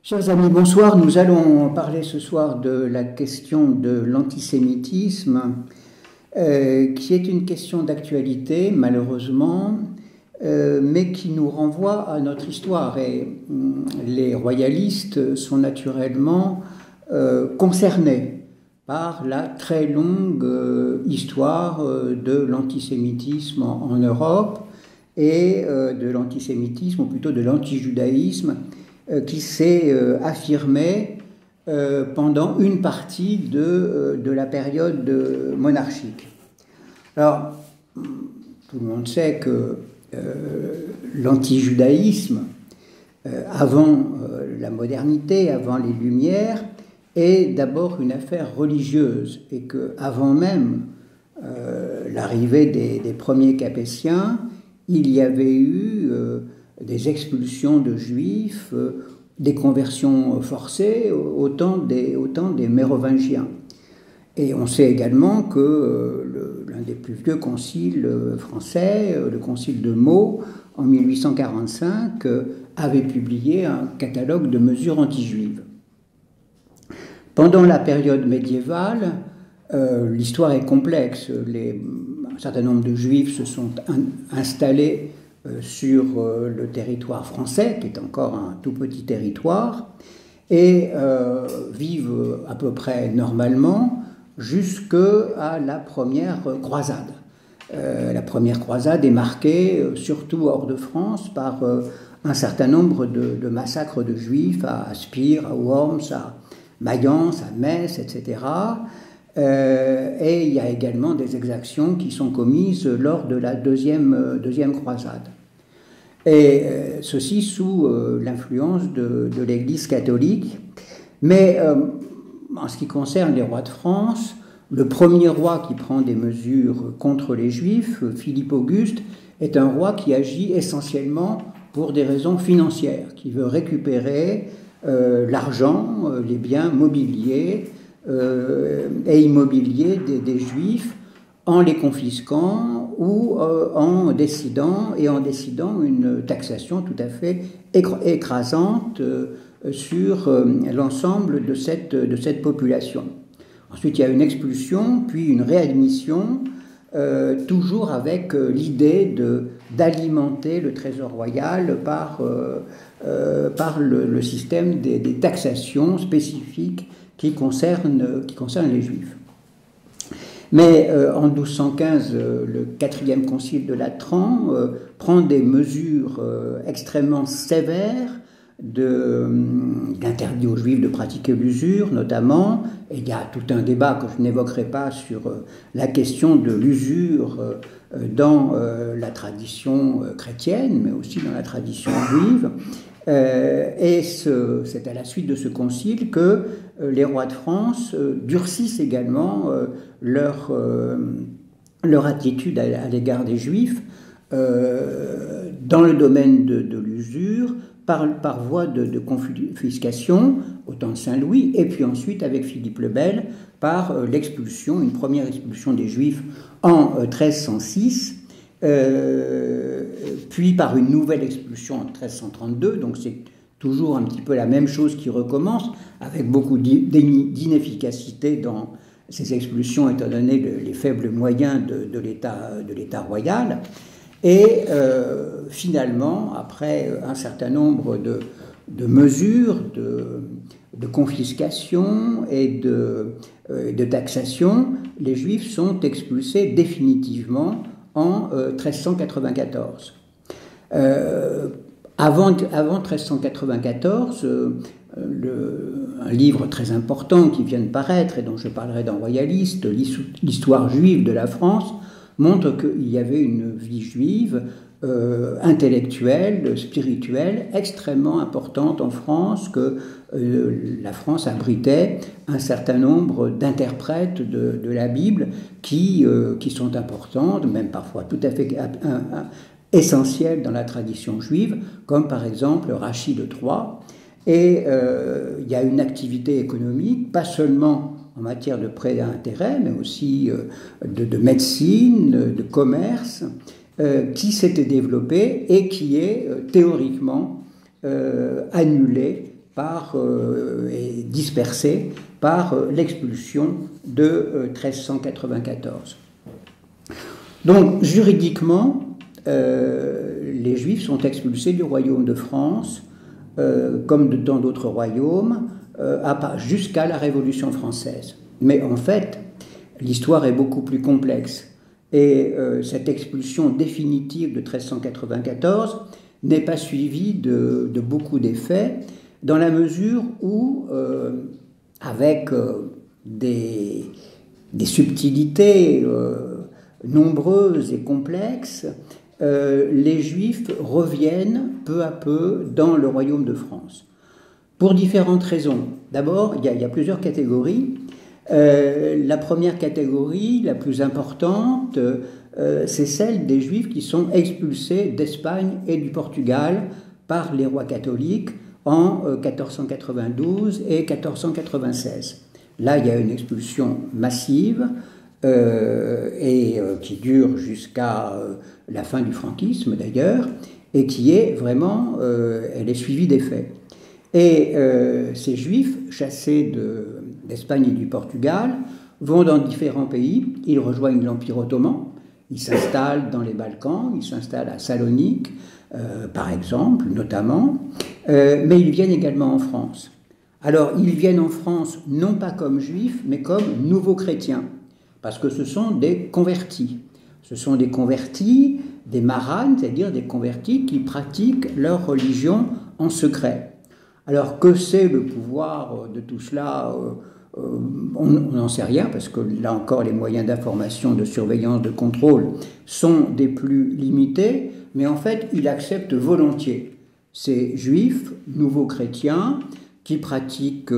Chers amis, bonsoir. Nous allons parler ce soir de la question de l'antisémitisme, qui est une question d'actualité, malheureusement, mais qui nous renvoie à notre histoire. Et les royalistes sont naturellement concernés par la très longue histoire de l'antisémitisme en Europe et de l'antisémitisme, ou plutôt de l'antijudaïsme, qui s'est affirmé pendant une partie de la période monarchique. Alors, tout le monde sait que l'antijudaïsme, avant la modernité, avant les Lumières, est d'abord une affaire religieuse, et qu'avant même l'arrivée des premiers Capétiens, il y avait eu des expulsions de juifs, des conversions forcées, autant des Mérovingiens. Et on sait également que l'un des plus vieux conciles français, le concile de Meaux, en 1845, avait publié un catalogue de mesures anti-juives. Pendant la période médiévale, l'histoire est complexe. Un certain nombre de juifs se sont installés sur le territoire français, qui est encore un tout petit territoire, et vivent à peu près normalement jusqu'à la première croisade. La première croisade est marquée, surtout hors de France, par un certain nombre de massacres de juifs à Spire, à Worms, à Mayence, à Metz, etc. Et il y a également des exactions qui sont commises lors de la deuxième croisade. Et ceci sous l'influence de l'Église catholique. Mais en ce qui concerne les rois de France, le premier roi qui prend des mesures contre les Juifs, Philippe Auguste, est un roi qui agit essentiellement pour des raisons financières, qui veut récupérer l'argent, les biens mobiliers et immobiliers des Juifs en les confisquant ou en décidant une taxation tout à fait écrasante sur l'ensemble de cette population. Ensuite, il y a une expulsion, puis une réadmission, toujours avec l'idée d'alimenter le trésor royal par le système des taxations spécifiques qui concernent les Juifs. Mais en 1215, le 4e concile de Latran prend des mesures extrêmement sévères d'interdit aux Juifs de pratiquer l'usure, notamment. Et il y a tout un débat que je n'évoquerai pas sur la question de l'usure dans la tradition chrétienne, mais aussi dans la tradition juive. Et c'est à la suite de ce concile que les rois de France durcissent également leur attitude à l'égard des Juifs dans le domaine de l'usure, par voie de confiscation au temps de Saint-Louis, et puis ensuite avec Philippe le Bel par l'expulsion, une première expulsion des Juifs en 1306, puis par une nouvelle expulsion en 1332, donc c'est toujours un petit peu la même chose qui recommence, avec beaucoup d'inefficacité dans ces expulsions, étant donné les faibles moyens de l'État royal. Et finalement, après un certain nombre de mesures de confiscation et de taxation, les Juifs sont expulsés définitivement en 1394. Avant 1394, un livre très important qui vient de paraître et dont je parlerai dans Royaliste, l'histoire juive de la France, montre qu'il y avait une vie juive intellectuelle, spirituelle, extrêmement importante en France, que la France abritait un certain nombre d'interprètes de la Bible qui sont importantes, même parfois tout à fait essentielles dans la tradition juive, comme par exemple Rachid de Troyes. Et il y a une activité économique, pas seulement en matière de prêts à intérêt, mais aussi de médecine, de commerce, qui s'était développée et qui est théoriquement annulée et dispersés par l'expulsion de 1394. Donc, juridiquement, les Juifs sont expulsés du royaume de France, comme dans d'autres royaumes, jusqu'à la Révolution française. Mais en fait, l'histoire est beaucoup plus complexe. Et cette expulsion définitive de 1394 n'est pas suivie de beaucoup d'effets, dans la mesure où, avec des subtilités nombreuses et complexes, les Juifs reviennent peu à peu dans le royaume de France. Pour différentes raisons. D'abord, il y a plusieurs catégories. La première catégorie, la plus importante, c'est celle des Juifs qui sont expulsés d'Espagne et du Portugal par les rois catholiques en 1492 et 1496. Là, il y a une expulsion massive qui dure jusqu'à la fin du franquisme d'ailleurs, et qui est vraiment, elle est suivie des faits. Et ces Juifs, chassés d'Espagne et du Portugal, vont dans différents pays. Ils rejoignent l'Empire ottoman, ils s'installent dans les Balkans, ils s'installent à Salonique, par exemple, notamment, mais ils viennent également en France. Alors, ils viennent en France non pas comme Juifs, mais comme nouveaux chrétiens, parce que ce sont des convertis. Ce sont des convertis, des maranes, c'est-à-dire des convertis qui pratiquent leur religion en secret. Alors, que c'est le pouvoir de tout cela ? On n'en sait rien, parce que là encore, les moyens d'information, de surveillance, de contrôle sont des plus limités, mais en fait, ils acceptent volontiers ces Juifs, nouveaux chrétiens, qui pratiquent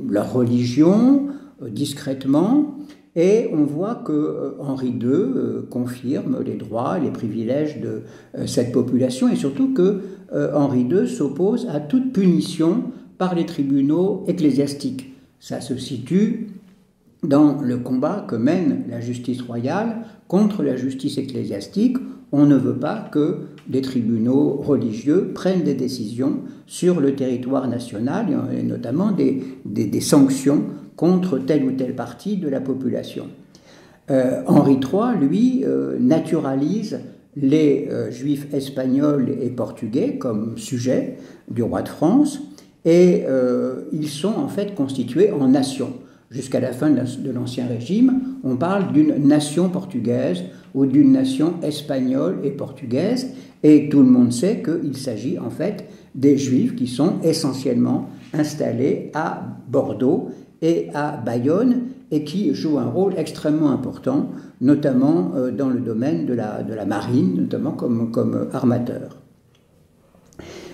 leur religion discrètement, et on voit que Henri II confirme les droits et les privilèges de cette population, et surtout que Henri II s'oppose à toute punition par les tribunaux ecclésiastiques. Ça se situe dans le combat que mène la justice royale contre la justice ecclésiastique. On ne veut pas que les tribunaux religieux prennent des décisions sur le territoire national, et notamment des sanctions contre telle ou telle partie de la population. Henri III, lui, naturalise les Juifs espagnols et portugais comme sujets du roi de France, et ils sont en fait constitués en nations. Jusqu'à la fin de l'Ancien Régime, on parle d'une nation portugaise ou d'une nation espagnole et portugaise, et tout le monde sait qu'il s'agit en fait des Juifs qui sont essentiellement installés à Bordeaux et à Bayonne, et qui jouent un rôle extrêmement important, notamment dans le domaine de la marine, notamment comme armateurs.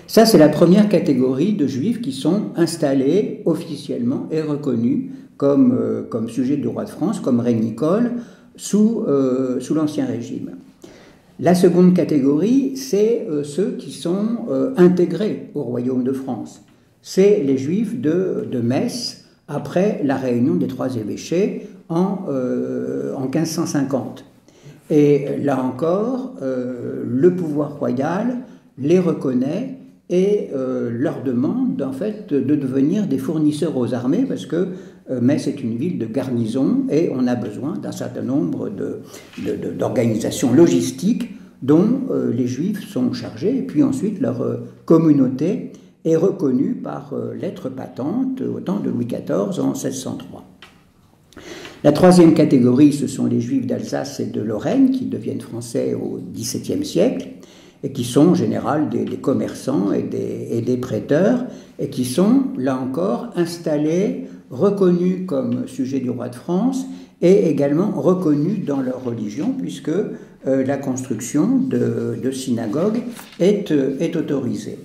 Ça, c'est la première catégorie de Juifs qui sont installés officiellement et reconnus comme sujets du roi de France, comme régnicole, sous l'Ancien Régime. La seconde catégorie, c'est ceux qui sont intégrés au royaume de France. C'est les Juifs de Metz, après la réunion des trois évêchés en 1550. Et là encore, le pouvoir royal les reconnaît et leur demande en fait de devenir des fournisseurs aux armées, parce que Metz est une ville de garnison et on a besoin d'un certain nombre d'organisations logistiques dont les Juifs sont chargés, et puis ensuite leur communauté est reconnue par lettre patente au temps de Louis XIV en 1603. La troisième catégorie, ce sont les Juifs d'Alsace et de Lorraine qui deviennent français au XVIIe siècle et qui sont en général des commerçants et des prêteurs, et qui sont, là encore, installés, reconnus comme sujets du roi de France et également reconnus dans leur religion, puisque la construction de synagogues est autorisée.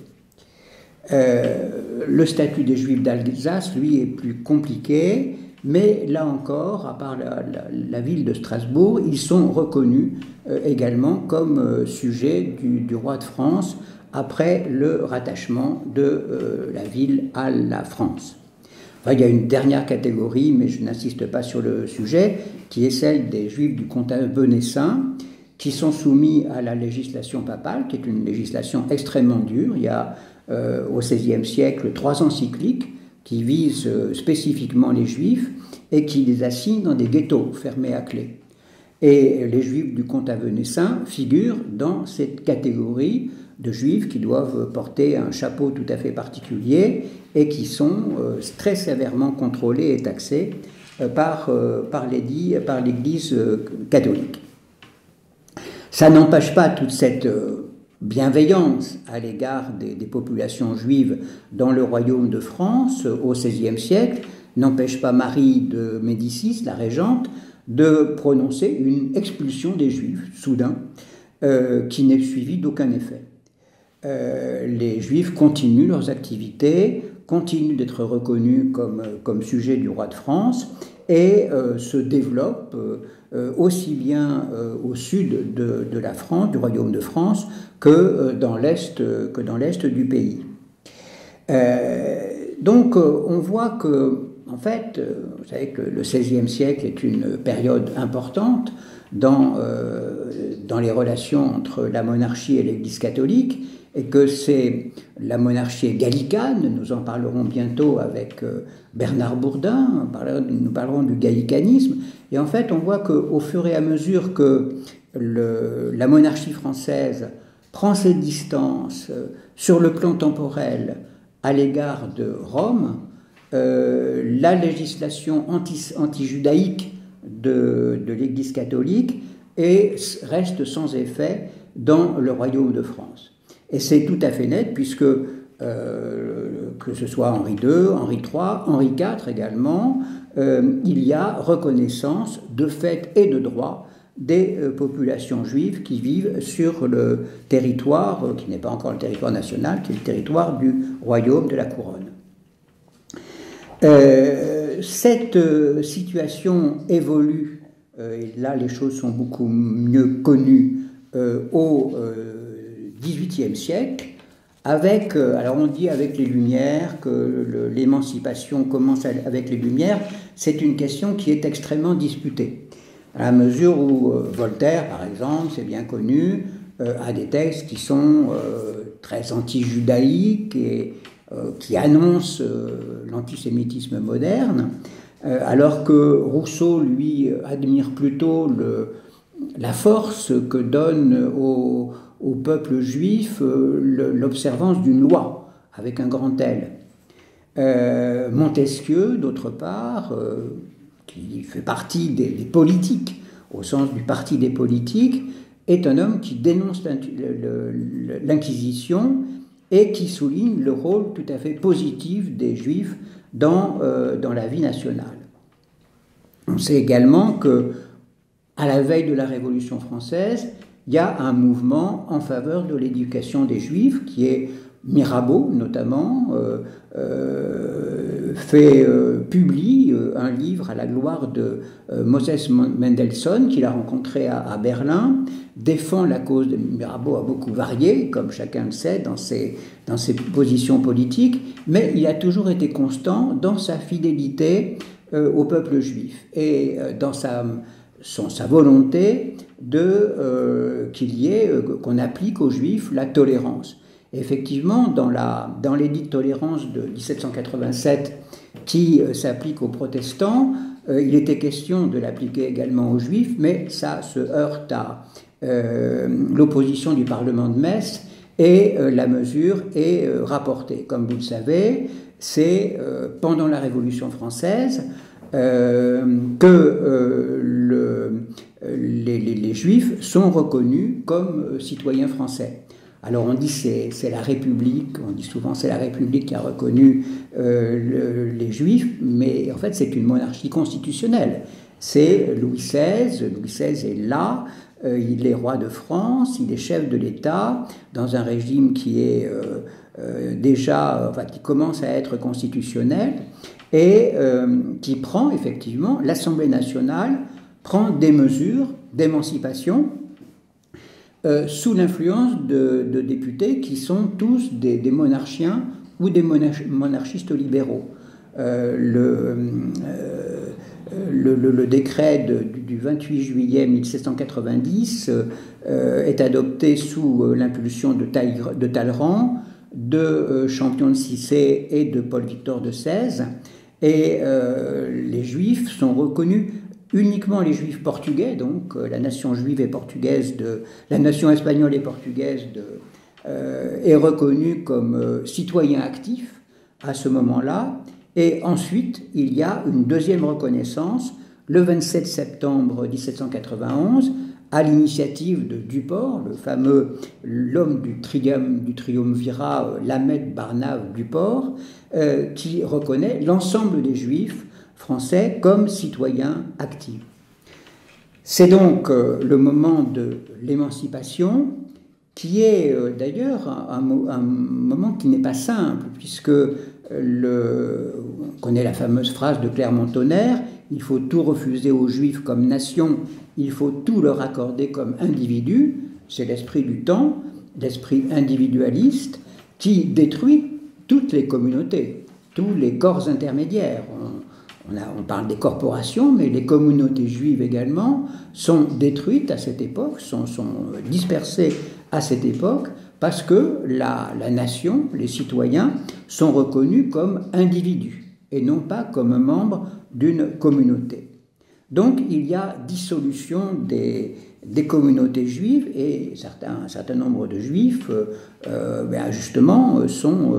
Le statut des Juifs d'Alsace, lui, est plus compliqué, mais là encore, à part la ville de Strasbourg, ils sont reconnus également comme sujets du roi de France après le rattachement de la ville à la France. Enfin, il y a une dernière catégorie, mais je n'insiste pas sur le sujet, qui est celle des Juifs du comtat venessin, qui sont soumis à la législation papale, qui est une législation extrêmement dure. Il y a au XVIe siècle 3 encycliques qui visent spécifiquement les Juifs et qui les assignent dans des ghettos fermés à clé. Et les Juifs du comte Avenessin figurent dans cette catégorie de Juifs qui doivent porter un chapeau tout à fait particulier et qui sont très sévèrement contrôlés et taxés par l'Église catholique. Ça n'empêche pas toute cette bienveillance à l'égard des populations juives dans le royaume de France au XVIe siècle, n'empêche pas Marie de Médicis, la régente, de prononcer une expulsion des Juifs, soudain, qui n'est suivie d'aucun effet. Les Juifs continuent leurs activités, continuent d'être reconnus comme sujets du roi de France et se développent aussi bien au sud de la France, du royaume de France, que dans l'est du pays. Donc on voit que, en fait, vous savez que le XVIe siècle est une période importante dans les relations entre la monarchie et l'Église catholique, et que c'est la monarchie gallicane, nous en parlerons bientôt avec Bernard Bourdin, nous parlerons du gallicanisme, et en fait on voit qu'au fur et à mesure que la monarchie française prend ses distances sur le plan temporel à l'égard de Rome, la législation anti-judaïque de l'Église catholique reste sans effet dans le royaume de France. Et c'est tout à fait net puisque, que ce soit Henri II, Henri III, Henri IV également, il y a reconnaissance de fait et de droit des populations juives qui vivent sur le territoire, qui n'est pas encore le territoire national, qui est le territoire du royaume de la couronne. Cette situation évolue, et là les choses sont beaucoup mieux connues, au XVIIIe siècle, avec, alors on dit avec les Lumières, que l'émancipation commence avec les Lumières, c'est une question qui est extrêmement disputée, à la mesure où Voltaire, par exemple, c'est bien connu, a des textes qui sont très anti-judaïques et qui annoncent l'antisémitisme moderne, alors que Rousseau, lui, admire plutôt la force que donne au peuple juif l'observance d'une loi, avec un grand L. Montesquieu, d'autre part, qui fait partie des politiques, au sens du parti des politiques, est un homme qui dénonce l'Inquisition et qui souligne le rôle tout à fait positif des Juifs dans la vie nationale. On sait également que, à la veille de la Révolution française, il y a un mouvement en faveur de l'éducation des Juifs qui est Mirabeau, notamment, publie un livre à la gloire de Moses Mendelssohn, qu'il a rencontré à Berlin, défend la cause de Mirabeau, a beaucoup varié, comme chacun le sait, dans ses positions politiques, mais il a toujours été constant dans sa fidélité au peuple juif et dans sa volonté qu'on applique aux Juifs la tolérance. Et effectivement, dans l'édit de tolérance de 1787 qui s'applique aux protestants, il était question de l'appliquer également aux Juifs, mais ça se heurte à l'opposition du Parlement de Metz et la mesure est rapportée. Comme vous le savez, c'est pendant la Révolution française que les Juifs sont reconnus comme citoyens français. Alors on dit c'est la République, on dit souvent c'est la République qui a reconnu les Juifs, mais en fait c'est une monarchie constitutionnelle. C'est Louis XVI est là, il est roi de France, il est chef de l'État, dans un régime qui est qui commence à être constitutionnel, et qui prend effectivement, l'Assemblée nationale prend des mesures d'émancipation sous l'influence de députés qui sont tous des monarchiens ou des monarchistes libéraux. Le décret du 28 juillet 1790 est adopté sous l'impulsion de Talleyrand, de Champion de Cissé et de Paul-Victor de XVI. Et les Juifs sont reconnus, uniquement les Juifs portugais, donc la nation juive et portugaise, la nation espagnole et portugaise est reconnue comme citoyens actifs à ce moment-là. Et ensuite, il y a une deuxième reconnaissance, le 27 septembre 1791, à l'initiative de Duport, l'homme du triumvirat Lamet Barnave Duport, qui reconnaît l'ensemble des Juifs français comme citoyens actifs. C'est donc le moment de l'émancipation, qui est d'ailleurs un moment qui n'est pas simple, puisque on connaît la fameuse phrase de Clermont-Tonnerre, il faut tout refuser aux Juifs comme nation, il faut tout leur accorder comme individus. C'est l'esprit du temps, l'esprit individualiste, qui détruit toutes les communautés, tous les corps intermédiaires. On parle des corporations, mais les communautés juives également sont détruites à cette époque, sont dispersées à cette époque, parce que la nation, les citoyens, sont reconnus comme individus et non pas comme membres d'une communauté. Donc il y a dissolution des communautés juives, et un certain nombre de juifs justement sont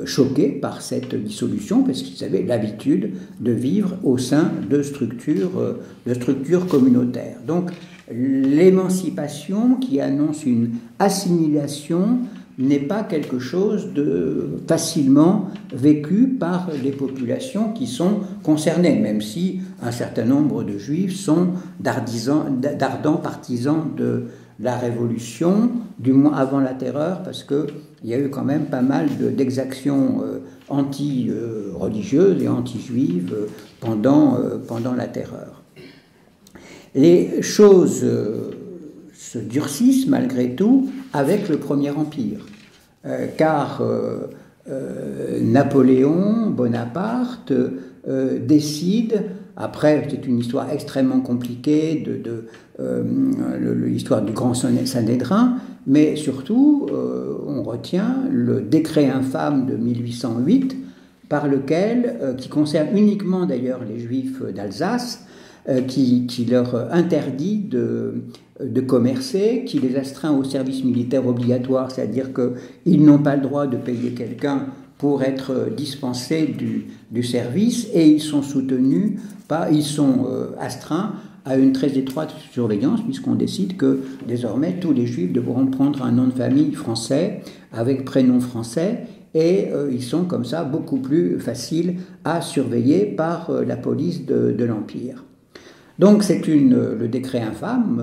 choqués par cette dissolution, parce qu'ils avaient l'habitude de vivre au sein de structures communautaires. Donc l'émancipation, qui annonce une assimilation, n'est pas quelque chose de facilement vécu par les populations qui sont concernées, même si un certain nombre de Juifs sont d'ardents partisans de la Révolution, du moins avant la Terreur, parce qu'il y a eu quand même pas mal d'exactions anti-religieuses et anti-juives pendant la Terreur. Les choses se durcissent malgré tout avec le Premier Empire, car Napoléon Bonaparte décide, après c'est une histoire extrêmement compliquée l'histoire du Grand Sanhédrin, mais surtout on retient le décret infâme de 1808 par lequel, qui concerne uniquement d'ailleurs les Juifs d'Alsace, qui leur interdit de commercer, qui les astreint au service militaire obligatoire, c'est-à-dire qu'ils n'ont pas le droit de payer quelqu'un pour être dispensés du service, et ils sont astreints à une très étroite surveillance, puisqu'on décide que désormais tous les Juifs devront prendre un nom de famille français avec prénom français, et ils sont comme ça beaucoup plus faciles à surveiller par la police de l'Empire. Donc le décret infâme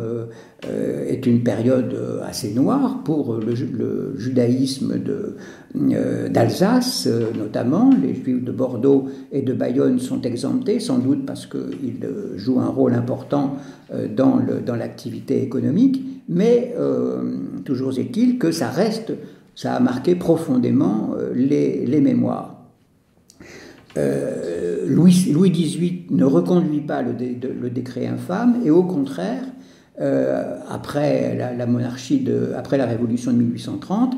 est une période assez noire pour le judaïsme d'Alsace, notamment. Les Juifs de Bordeaux et de Bayonne sont exemptés, sans doute parce qu'ils jouent un rôle important dans l'activité économique, mais toujours est-il que ça a marqué profondément les mémoires. Louis XVIII ne reconduit pas le décret infâme, et au contraire, après la Révolution de 1830,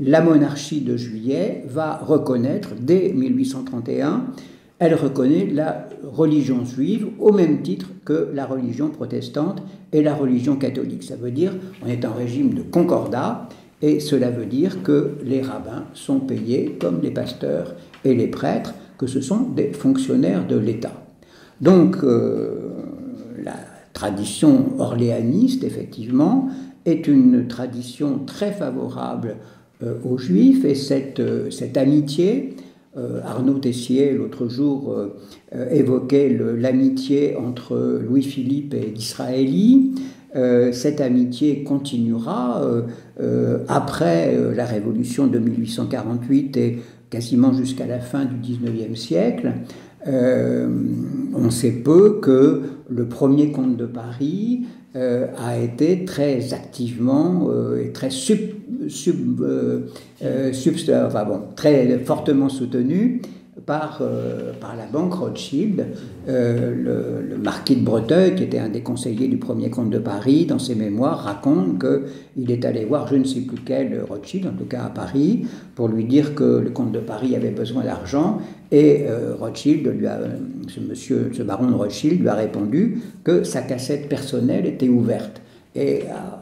la monarchie de Juillet va reconnaître, dès 1831, elle reconnaît la religion juive au même titre que la religion protestante et la religion catholique. Ça veut dire qu'on est en régime de concordat, et cela veut dire que les rabbins sont payés comme les pasteurs et les prêtres, que ce sont des fonctionnaires de l'État. Donc, la tradition orléaniste, effectivement, est une tradition très favorable aux Juifs, et cette amitié, Arnaud Tessier, l'autre jour, évoquait l'amitié entre Louis-Philippe et Disraeli. Cette amitié continuera après la Révolution de 1848 et quasiment jusqu'à la fin du XIXe siècle. On sait peu que le premier comte de Paris a été très activement et très très fortement soutenu par la banque Rothschild. Le marquis de Breteuil, qui était un des conseillers du premier comte de Paris, dans ses mémoires, raconte qu'il est allé voir je ne sais plus quel Rothschild, en tout cas à Paris, pour lui dire que le comte de Paris avait besoin d'argent, et Rothschild ce baron de Rothschild lui a répondu que sa cassette personnelle était ouverte et à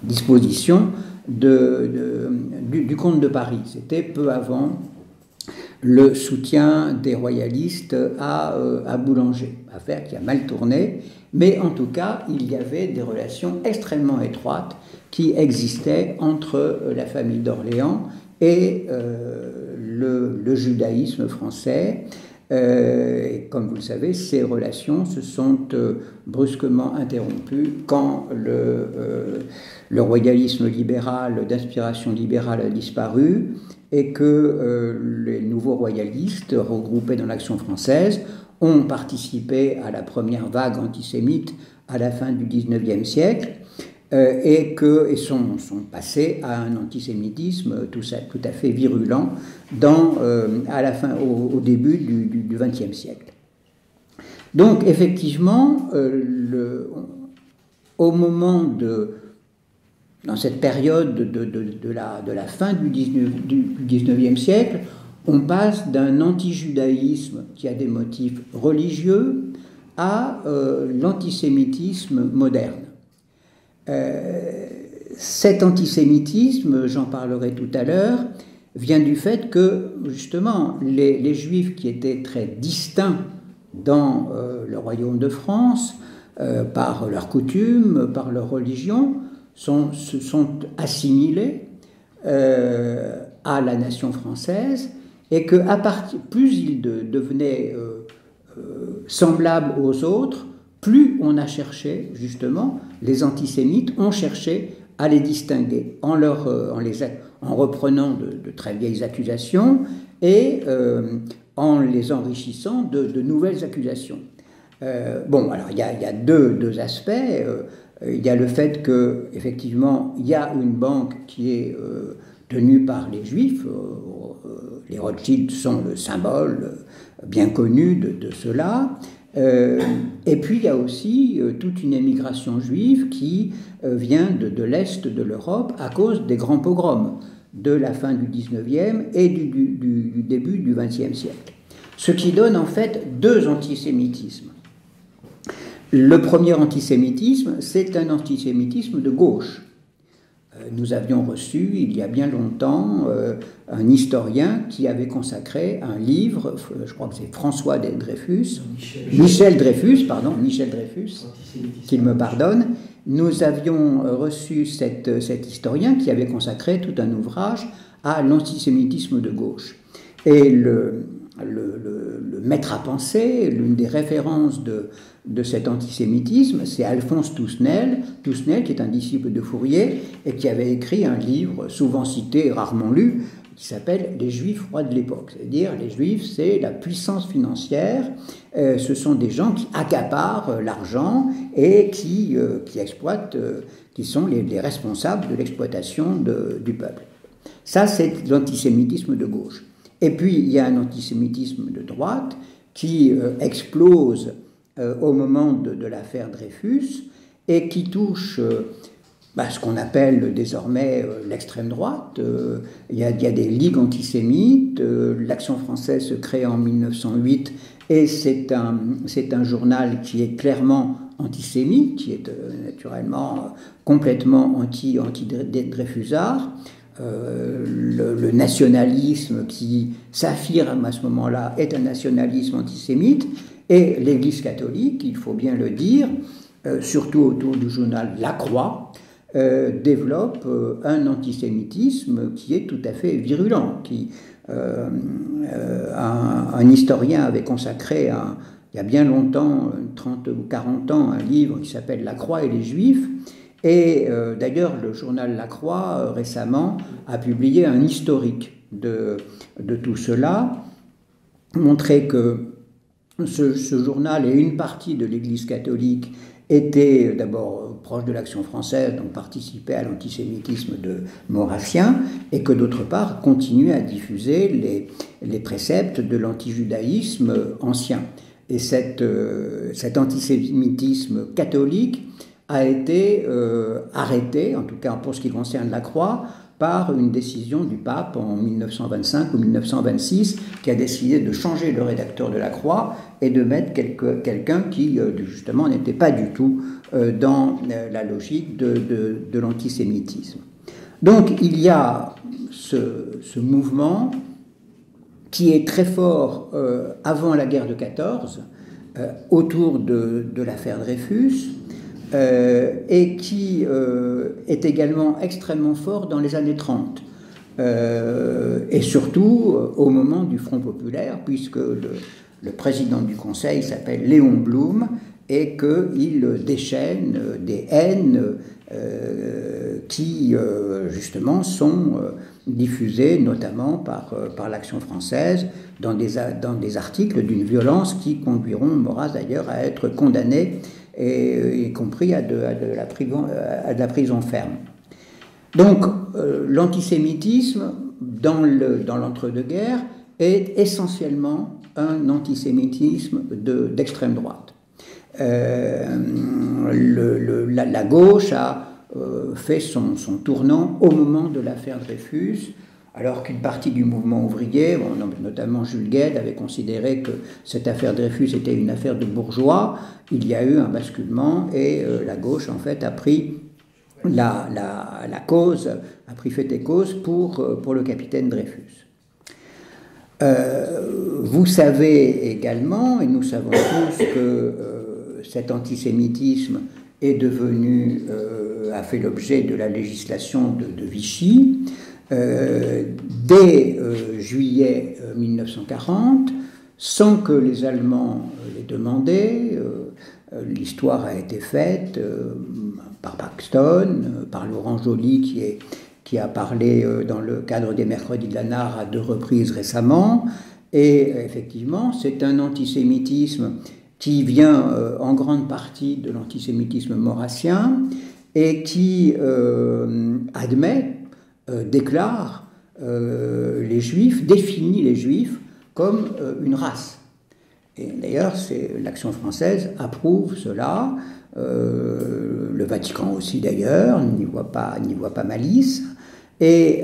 disposition du comte de Paris. C'était peu avant le soutien des royalistes à Boulanger, affaire qui a mal tourné, mais en tout cas, il y avait des relations extrêmement étroites qui existaient entre la famille d'Orléans et le judaïsme français. Et comme vous le savez, ces relations se sont brusquement interrompues quand le royalisme libéral d'inspiration libérale a disparu et que les nouveaux royalistes regroupés dans l'Action française ont participé à la première vague antisémite à la fin du XIXe siècle et sont passés à un antisémitisme tout à fait virulent au début du XXe siècle. Donc effectivement, au moment dans cette période de la fin du XIXe siècle, on passe d'un antijudaïsme qui a des motifs religieux à l'antisémitisme moderne. Cet antisémitisme, j'en parlerai tout à l'heure, vient du fait que, justement, les Juifs qui étaient très distincts dans le royaume de France, par leurs coutumes, par leur religion, se sont assimilés à la nation française, et que plus ils devenaient semblables aux autres, plus on a cherché, justement, les antisémites ont cherché à les distinguer en reprenant de très vieilles accusations et en les enrichissant de nouvelles accusations. Alors il y a deux aspects. Il y a le fait qu'effectivement, il y a une banque qui est tenue par les Juifs. Les Rothschild sont le symbole bien connu de cela. Et puis il y a aussi toute une émigration juive qui vient de l'Est de l'Europe à cause des grands pogroms de la fin du XIXe et du début du XXe siècle. Ce qui donne en fait deux antisémitismes. Le premier antisémitisme, c'est un antisémitisme de gauche. Nous avions reçu, il y a bien longtemps, un historien qui avait consacré un livre, je crois que c'est Michel Dreyfus, qu'il me pardonne. Nous avions reçu cet historien qui avait consacré tout un ouvrage à l'antisémitisme de gauche. Et le maître à penser, l'une des références de cet antisémitisme, c'est Alphonse Toussenel, qui est un disciple de Fourier et qui avait écrit un livre souvent cité et rarement lu, qui s'appelle « Les Juifs rois de l'époque ». C'est-à-dire, les Juifs, c'est la puissance financière, ce sont des gens qui accaparent l'argent et qui exploitent, qui sont les responsables de l'exploitation du peuple. Ça, c'est l'antisémitisme de gauche. Et puis, il y a un antisémitisme de droite qui explose au moment de l'affaire Dreyfus et qui touche ce qu'on appelle désormais l'extrême droite. Il y a des ligues antisémites. L'Action française se crée en 1908 et c'est un journal qui est clairement antisémite, qui est naturellement complètement anti-Dreyfusard. Le nationalisme qui s'affirme à ce moment-là est un nationalisme antisémite, et l'Église catholique, il faut bien le dire, surtout autour du journal La Croix, développe un antisémitisme qui est tout à fait virulent. Un historien avait consacré il y a bien longtemps, 30 ou 40 ans, un livre qui s'appelle La Croix et les Juifs. Et d'ailleurs, le journal La Croix, récemment, a publié un historique de tout cela, montrer que Ce journal et une partie de l'Église catholique étaient d'abord proches de l'Action française, donc participaient à l'antisémitisme maurassien, et que d'autre part continuaient à diffuser les préceptes de l'antijudaïsme ancien. Et cet antisémitisme catholique a été arrêté, en tout cas pour ce qui concerne la Croix, par une décision du pape en 1925 ou 1926 qui a décidé de changer le rédacteur de la Croix et de mettre quelqu'un qui justement n'était pas du tout dans la logique de l'antisémitisme. Donc il y a ce mouvement qui est très fort avant la guerre de 14 autour de l'affaire Dreyfus, et qui est également extrêmement fort dans les années 30, et surtout au moment du Front populaire, puisque le président du Conseil s'appelle Léon Blum, et qu'il déchaîne des haines qui justement sont diffusées notamment par l'Action française dans des articles d'une violence qui conduiront Maurras d'ailleurs à être condamné, y compris à de la prison ferme. Donc l'antisémitisme dans l'entre-deux-guerres est essentiellement un antisémitisme d'extrême droite. La gauche a fait son tournant au moment de l'affaire Dreyfus, alors qu'une partie du mouvement ouvrier, notamment Jules Guesde, avait considéré que cette affaire Dreyfus était une affaire de bourgeois. Il y a eu un basculement et la gauche en fait a pris la cause, a pris fait et cause pour le capitaine Dreyfus. Vous savez également, et nous savons tous, que cet antisémitisme est devenu, a fait l'objet de la législation de Vichy. Dès juillet 1940, sans que les Allemands l'aient demandé. L'histoire a été faite par Paxton, par Laurent Joly, qui a parlé dans le cadre des Mercredis de la Nare à 2 reprises récemment. Et effectivement, c'est un antisémitisme qui vient en grande partie de l'antisémitisme maurassien et qui admet, déclare les Juifs, définit les Juifs comme une race. Et d'ailleurs, l'Action française approuve cela, le Vatican aussi d'ailleurs, n'y voit pas malice, et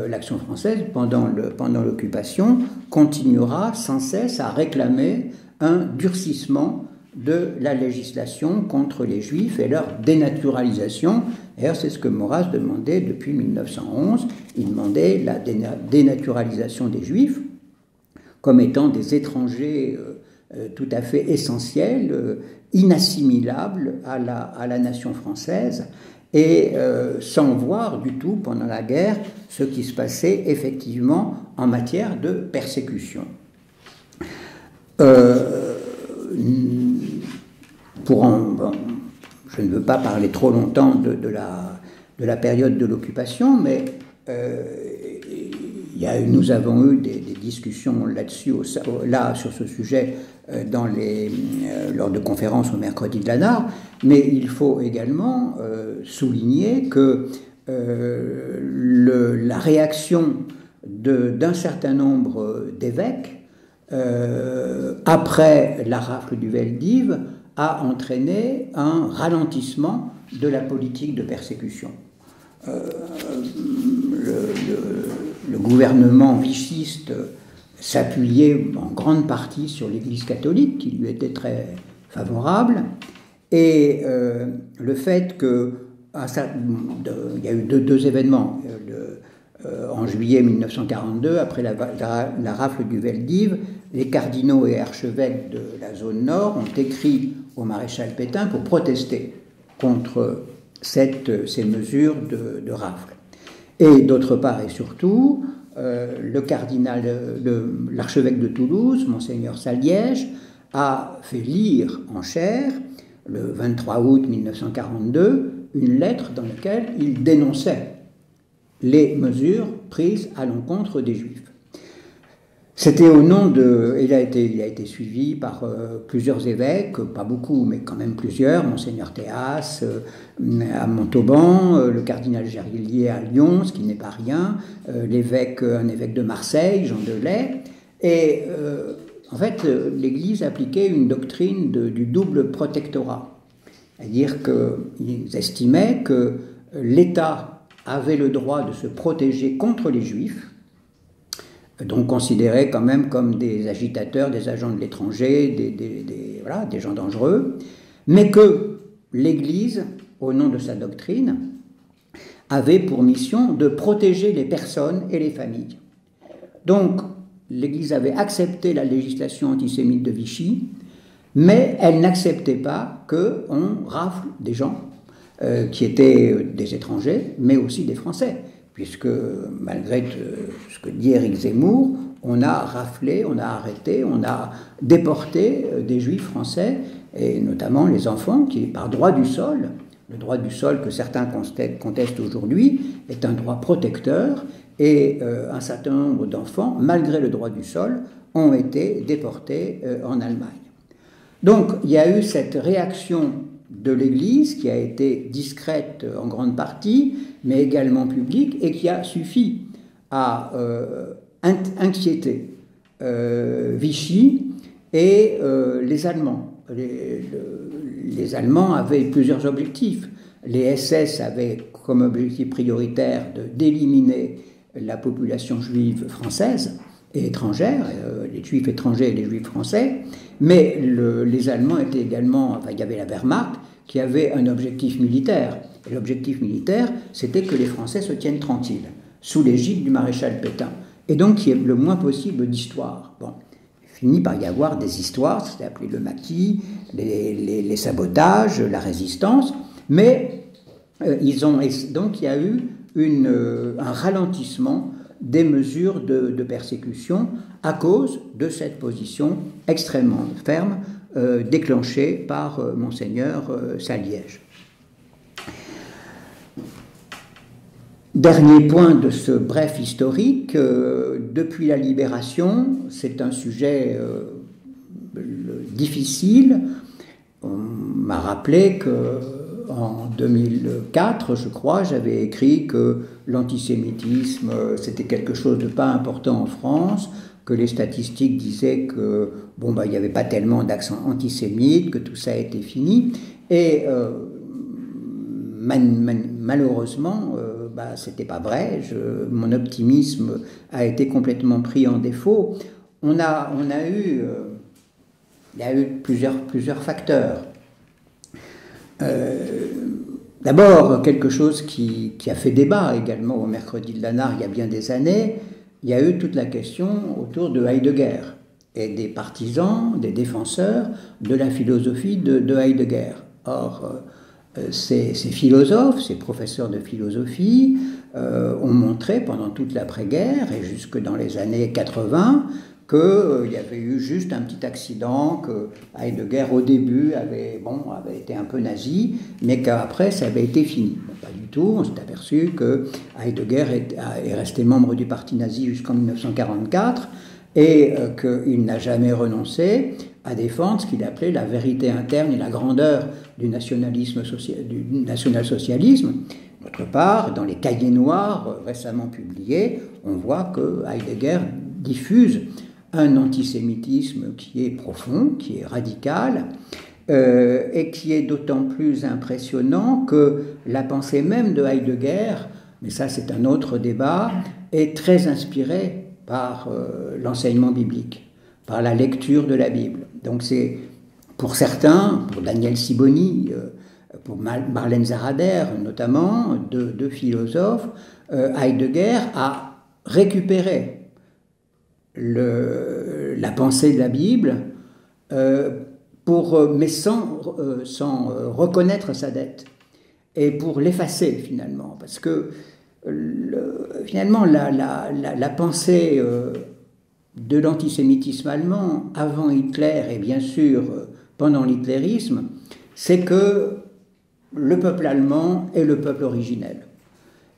l'Action française, pendant l'occupation, continuera sans cesse à réclamer un durcissement de la législation contre les Juifs et leur dénaturalisation. D'ailleurs, c'est ce que Maurras demandait depuis 1911. Il demandait la dénaturalisation des Juifs comme étant des étrangers tout à fait essentiels, inassimilables à la nation française, et sans voir du tout pendant la guerre ce qui se passait effectivement en matière de persécution. Je ne veux pas parler trop longtemps de la période de l'occupation, mais nous avons eu des discussions là-dessus, sur ce sujet lors de conférences au Mercredi de la Nare, mais il faut également souligner que la réaction d'un certain nombre d'évêques après la rafle du Veldiv a entraîné un ralentissement de la politique de persécution. Le gouvernement vichiste s'appuyait en grande partie sur l'Église catholique, qui lui était très favorable, et le fait qu'il y a eu deux événements. En juillet 1942, après la rafle du Veldiv, les cardinaux et archevêques de la zone nord ont écrit au maréchal Pétain pour protester contre ces mesures de rafle. Et d'autre part et surtout, l'archevêque de Toulouse, Monseigneur Saliège, a fait lire en chaire, le 23 août 1942, une lettre dans laquelle il dénonçait les mesures prises à l'encontre des Juifs. C'était au nom de... Il a été suivi par plusieurs évêques, pas beaucoup, mais quand même plusieurs, Monseigneur Théas à Montauban, le cardinal Gérillier à Lyon, ce qui n'est pas rien, un évêque de Marseille, Jean de Lay. Et en fait, l'Église appliquait une doctrine du double protectorat. C'est-à-dire qu'ils estimaient que l'État avait le droit de se protéger contre les Juifs, donc considérés quand même comme des agitateurs, des agents de l'étranger, des gens dangereux, mais que l'Église, au nom de sa doctrine, avait pour mission de protéger les personnes et les familles. Donc, l'Église avait accepté la législation antisémite de Vichy, mais elle n'acceptait pas qu'on rafle des gens qui étaient des étrangers, mais aussi des Français, puisque malgré ce que dit Éric Zemmour, on a raflé, on a arrêté, on a déporté des Juifs français, et notamment les enfants qui, par droit du sol, le droit du sol que certains contestent aujourd'hui, est un droit protecteur, et un certain nombre d'enfants, malgré le droit du sol, ont été déportés en Allemagne. Donc, il y a eu cette réaction de l'Église qui a été discrète en grande partie, mais également publique, et qui a suffi à inquiéter Vichy et les Allemands. Les Allemands avaient plusieurs objectifs. Les SS avaient comme objectif prioritaire d'éliminer la population juive française et étrangère, les Juifs étrangers et les Juifs français, mais les Allemands étaient également, enfin il y avait la Wehrmacht qui avait un objectif militaire. Et l'objectif militaire, c'était que les Français se tiennent tranquilles, sous l'égide du maréchal Pétain, et donc qu'il y ait le moins possible d'histoire. Bon, il finit par y avoir des histoires, c'était appelé le maquis, les sabotages, la résistance, mais donc il y a eu un ralentissement des mesures de persécution à cause de cette position extrêmement ferme déclenchée par Monseigneur Saliège. Dernier point de ce bref historique, depuis la Libération, c'est un sujet difficile. On m'a rappelé qu'en 2004, je crois, j'avais écrit que l'antisémitisme, c'était quelque chose de pas important en France, que les statistiques disaient que il n'y avait pas tellement d'accent antisémite, que tout ça a été fini. Et malheureusement, c'était pas vrai. Mon optimisme a été complètement pris en défaut. Il y a eu plusieurs facteurs. D'abord, quelque chose qui a fait débat également au Mercredi de Lanard il y a bien des années, il y a eu toute la question autour de Heidegger et des partisans, des défenseur de la philosophie de Heidegger. Or, ces philosophes, ces professeurs de philosophie ont montré pendant toute l'après-guerre et jusque dans les années 80 qu'il y avait eu juste un petit accident, que Heidegger au début avait été un peu nazi, mais qu'après ça avait été fini. Pas du tout, on s'est aperçu que Heidegger est resté membre du parti nazi jusqu'en 1944 et qu'il n'a jamais renoncé à défendre ce qu'il appelait la vérité interne et la grandeur du national-socialisme. D'autre part, dans les cahiers noirs récemment publiés, on voit que Heidegger diffuse un antisémitisme qui est profond, qui est radical, et qui est d'autant plus impressionnant que la pensée même de Heidegger, mais ça c'est un autre débat, est très inspirée par l'enseignement biblique, par la lecture de la Bible. Donc c'est, pour certains, pour Daniel Sibony, pour Marlène Zarader notamment, deux philosophes, Heidegger a récupéré la pensée de la Bible, mais sans reconnaître sa dette, et pour l'effacer finalement, parce que finalement la pensée de l'antisémitisme allemand avant Hitler et bien sûr pendant l'hitlérisme, c'est que le peuple allemand est le peuple originel,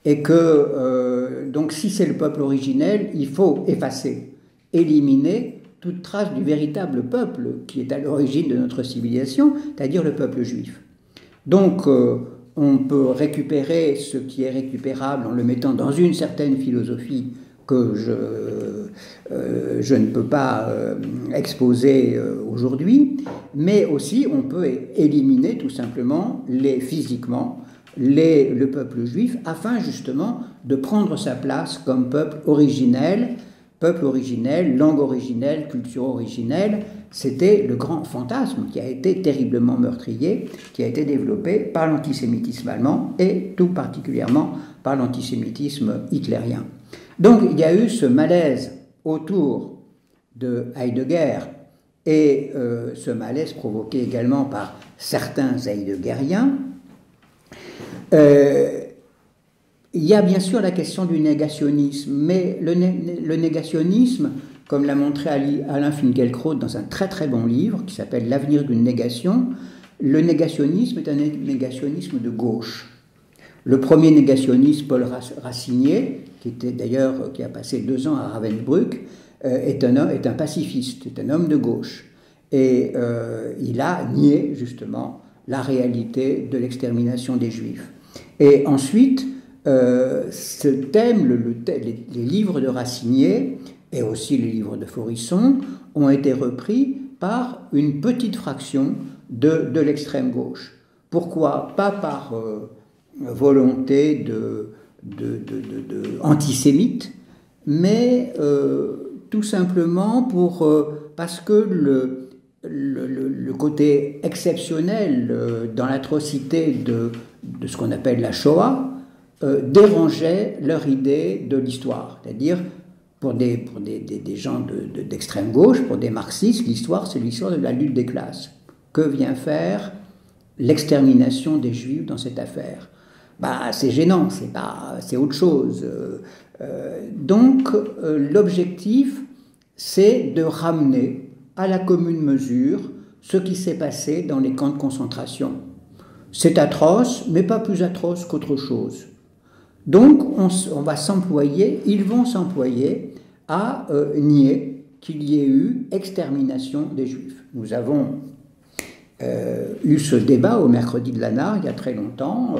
et que donc si c'est le peuple originel, il faut effacer. éliminer toute trace du véritable peuple qui est à l'origine de notre civilisation, c'est-à-dire le peuple juif. Donc, on peut récupérer ce qui est récupérable en le mettant dans une certaine philosophie que je ne peux pas exposer aujourd'hui, mais aussi on peut éliminer tout simplement physiquement le peuple juif afin justement de prendre sa place comme peuple originel, langue originelle, culture originelle. C'était le grand fantasme qui a été terriblement meurtrier, qui a été développé par l'antisémitisme allemand et tout particulièrement par l'antisémitisme hitlérien. Donc il y a eu ce malaise autour de Heidegger et ce malaise provoqué également par certains heideggeriens. Il y a bien sûr la question du négationnisme, mais le négationnisme, comme l'a montré Alain Finkielkraut dans un très très bon livre qui s'appelle L'avenir d'une négation, le négationnisme est un négationnisme de gauche. Le premier négationniste, Paul Racinier, qui a passé 2 ans à Ravensbrück, est un pacifiste, est un homme de gauche. Et il a nié justement la réalité de l'extermination des Juifs. Et ensuite, ce thème, les livres de Racinier et aussi les livres de Faurisson ont été repris par une petite fraction de l'extrême gauche. Pourquoi? Pas par volonté antisémite, mais tout simplement parce que le côté exceptionnel dans l'atrocité de ce qu'on appelle la Shoah dérangeait leur idée de l'histoire. C'est-à-dire, pour des gens d'extrême gauche, pour des marxistes, l'histoire, c'est l'histoire de la lutte des classes. Que vient faire l'extermination des Juifs dans cette affaire? C'est gênant, c'est autre chose. Donc, l'objectif, c'est de ramener à la commune mesure ce qui s'est passé dans les camps de concentration. C'est atroce, mais pas plus atroce qu'autre chose. Donc, ils vont s'employer à nier qu'il y ait eu extermination des Juifs. Nous avons eu ce débat au mercredi de l'Anard, il y a très longtemps,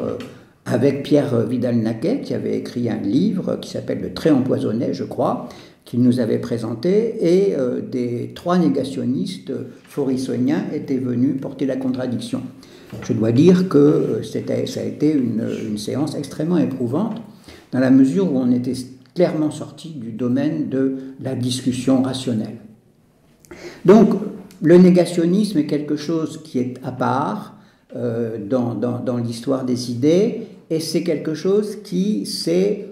avec Pierre Vidal-Naquet, qui avait écrit un livre qui s'appelle Le Trait empoisonné, je crois, qu'il nous avait présenté, et des 3 négationnistes faurissoniens étaient venus porter la contradiction. Je dois dire que ça a été une séance extrêmement éprouvante, dans la mesure où on était clairement sorti du domaine de la discussion rationnelle. Donc, le négationnisme est quelque chose qui est à part dans l'histoire des idées, et c'est quelque chose qui s'est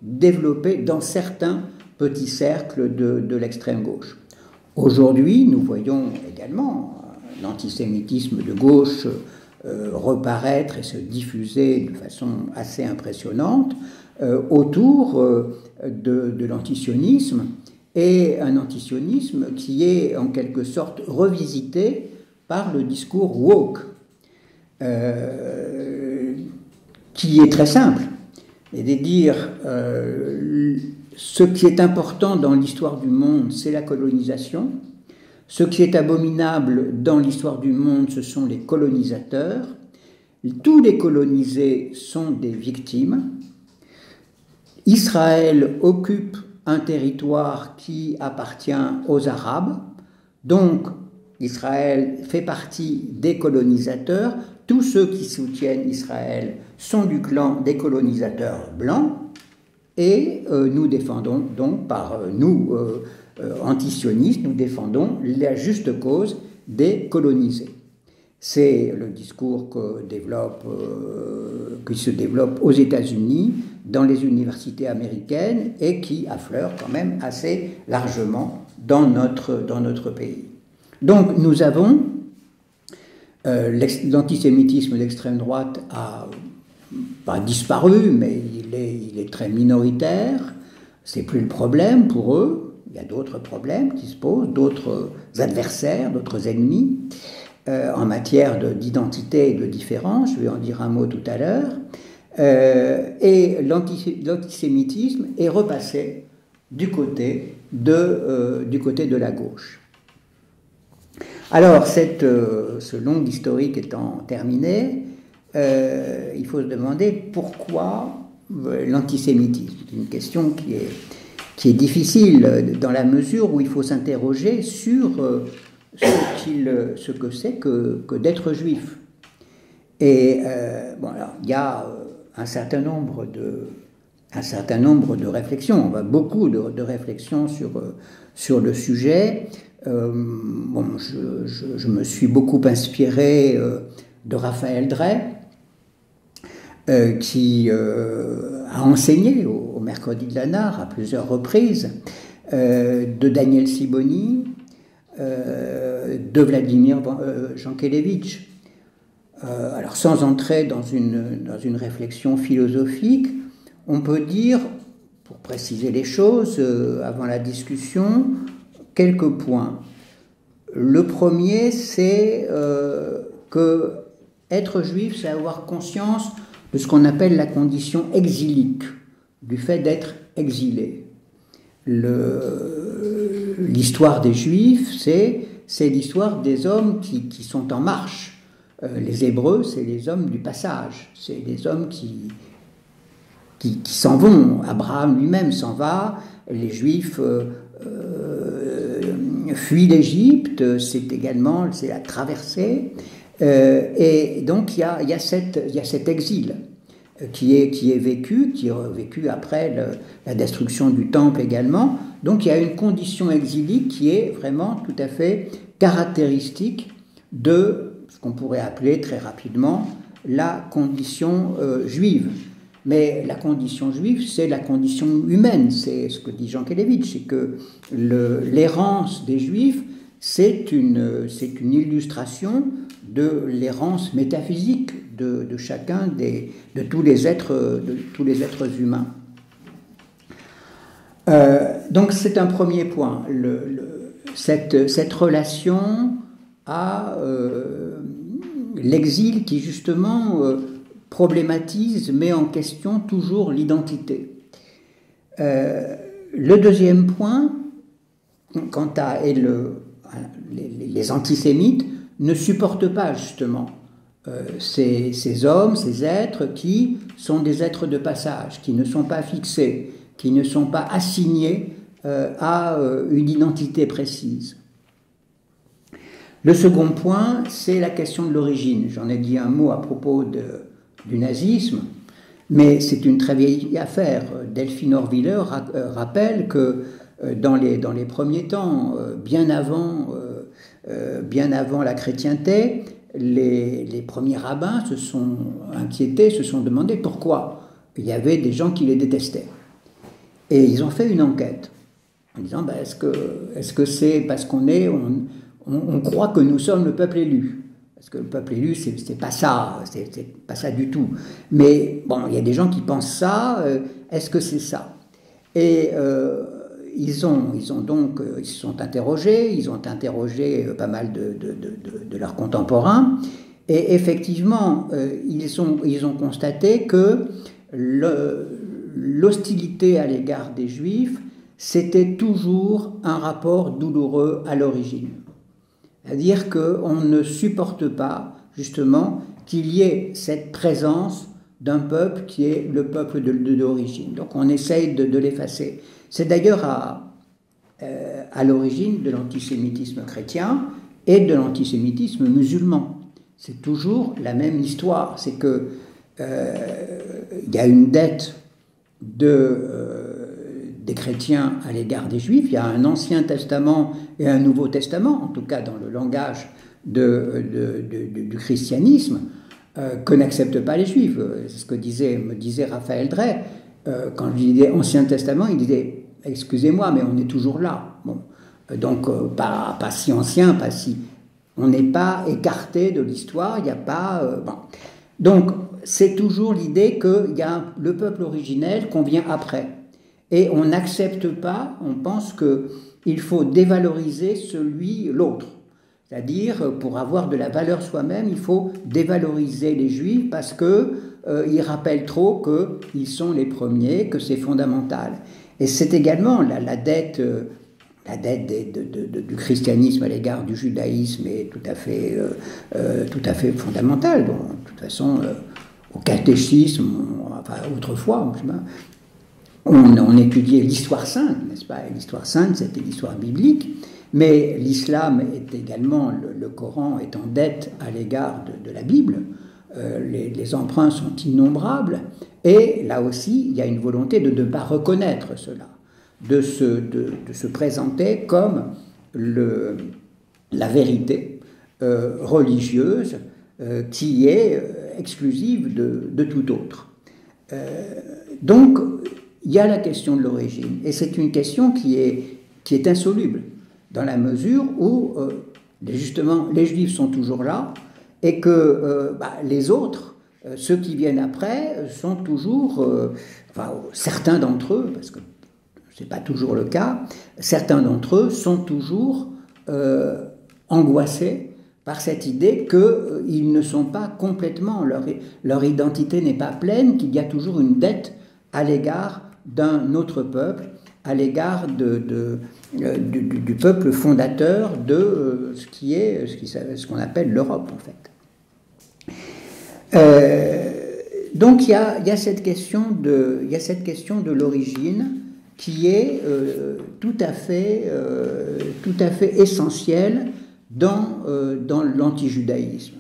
développé dans certains petits cercles de l'extrême gauche. Aujourd'hui, nous voyons également l'antisémitisme de gauche reparaître et se diffuser de façon assez impressionnante autour de l'antisionisme, et un antisionisme qui est en quelque sorte revisité par le discours woke, qui est très simple, et de dire ce qui est important dans l'histoire du monde, c'est la colonisation. Ce qui est abominable dans l'histoire du monde, ce sont les colonisateurs. Tous les colonisés sont des victimes. Israël occupe un territoire qui appartient aux Arabes. Donc, Israël fait partie des colonisateurs. Tous ceux qui soutiennent Israël sont du clan des colonisateurs blancs. Et nous défendons donc, antisionistes, nous défendons la juste cause des colonisés. C'est le discours qui se développe aux États-Unis, dans les universités américaines, et qui affleure quand même assez largement dans notre pays. Donc nous avons l'antisémitisme d'extrême droite a pas disparu, mais il est très minoritaire. C'est plus le problème pour eux. Il y a d'autres problèmes qui se posent, d'autres adversaires, d'autres ennemis en matière d'identité et de différence. Je vais en dire un mot tout à l'heure. Et l'antisémitisme est repassé du côté de la gauche. Alors, ce long historique étant terminé, il faut se demander pourquoi l'antisémitisme. C'est une question qui est difficile dans la mesure où il faut s'interroger sur ce que c'est que d'être juif. Et bon, alors, il y a un certain nombre de réflexions, beaucoup de réflexions sur le sujet. Bon, je me suis beaucoup inspiré de Raphaël Drey, qui a enseigné au Mercredi de la Nare à plusieurs reprises, de Daniel Sibony, de Vladimir Jankélévitch. Alors, sans entrer dans une réflexion philosophique, on peut dire, pour préciser les choses avant la discussion, quelques points. Le premier, c'est que être juif, c'est avoir conscience de ce qu'on appelle la condition exilique, du fait d'être exilé. L'histoire des Juifs, c'est l'histoire des hommes qui sont en marche. Les Hébreux, c'est les hommes du passage, c'est les hommes qui s'en vont. Abraham lui-même s'en va, les Juifs fuient l'Égypte, c'est la traversée, et donc il y a cet exil qui est vécu après la destruction du temple également. Donc il y a une condition exilique qui est vraiment tout à fait caractéristique de ce qu'on pourrait appeler très rapidement la condition juive. Mais la condition juive, c'est la condition humaine, c'est ce que dit Jankélévitch, c'est que l'errance des Juifs, c'est une illustration de l'errance métaphysique de chacun de tous les êtres humains. Donc c'est un premier point, cette relation à l'exil qui justement problématise, met en question toujours l'identité. Le deuxième point, les antisémites ne supportent pas justement ces hommes, ces êtres qui sont des êtres de passage, qui ne sont pas fixés, qui ne sont pas assignés à une identité précise. Le second point, c'est la question de l'origine. J'en ai dit un mot à propos du nazisme, mais c'est une très vieille affaire. Delphine Orwiller rappelle que dans les premiers temps, bien avant la chrétienté, les premiers rabbins se sont inquiétés, se sont demandé pourquoi il y avait des gens qui les détestaient. Et ils ont fait une enquête en disant est-ce que c'est parce on croit que nous sommes le peuple élu? Parce que le peuple élu, c'est pas ça du tout. Mais bon, il y a des gens qui pensent ça, est-ce que c'est ça? Et ils se sont interrogés, ils ont interrogé pas mal de leurs contemporains, et effectivement, ils ont constaté que l'hostilité à l'égard des Juifs, c'était toujours un rapport douloureux à l'origine. C'est-à-dire qu'on ne supporte pas, justement, qu'il y ait cette présence d'un peuple qui est le peuple de l'origine. Donc on essaye de l'effacer. C'est d'ailleurs à l'origine de l'antisémitisme chrétien et de l'antisémitisme musulman. C'est toujours la même histoire. C'est que il y a une dette des chrétiens à l'égard des Juifs. Il y a un Ancien Testament et un Nouveau Testament, en tout cas dans le langage du christianisme, que n'acceptent pas les Juifs. C'est ce que me disait Raphaël Drey. Quand je disais Ancien Testament, il disait « Excusez-moi, mais on est toujours là. » Bon, donc, pas si ancien, pas si... On n'est pas écarté de l'histoire, il n'y a pas... bon. Donc, c'est toujours l'idée qu'il y a le peuple originel qu'on vient après. Et on n'accepte pas, on pense qu'il faut dévaloriser l'autre. C'est-à-dire, pour avoir de la valeur soi-même, il faut dévaloriser les Juifs parce qu'ils rappellent trop qu'ils sont les premiers, que c'est fondamental. Et c'est également la dette du christianisme à l'égard du judaïsme est tout à fait fondamentale. Bon, de toute façon, au catéchisme, enfin autrefois, on étudiait l'histoire sainte, n'est-ce pas? L'histoire sainte, c'était l'histoire biblique, mais l'islam est également, le Coran est en dette à l'égard de la Bible. Les emprunts sont innombrables, et là aussi, il y a une volonté de ne pas reconnaître cela, de se présenter comme la vérité religieuse qui est exclusive de tout autre. Donc, il y a la question de l'origine, et c'est une question qui est insoluble, dans la mesure où, justement, les Juifs sont toujours là, et que les autres, ceux qui viennent après, sont toujours, certains d'entre eux, parce que ce n'est pas toujours le cas, certains d'entre eux sont toujours angoissés par cette idée qu'ils ne sont pas complètement, leur identité n'est pas pleine, qu'il y a toujours une dette à l'égard d'un autre peuple, à l'égard du peuple fondateur de ce qu'on appelle l'Europe, en fait. Donc il y a cette question de l'origine qui est tout à fait essentielle dans l'antijudaïsme.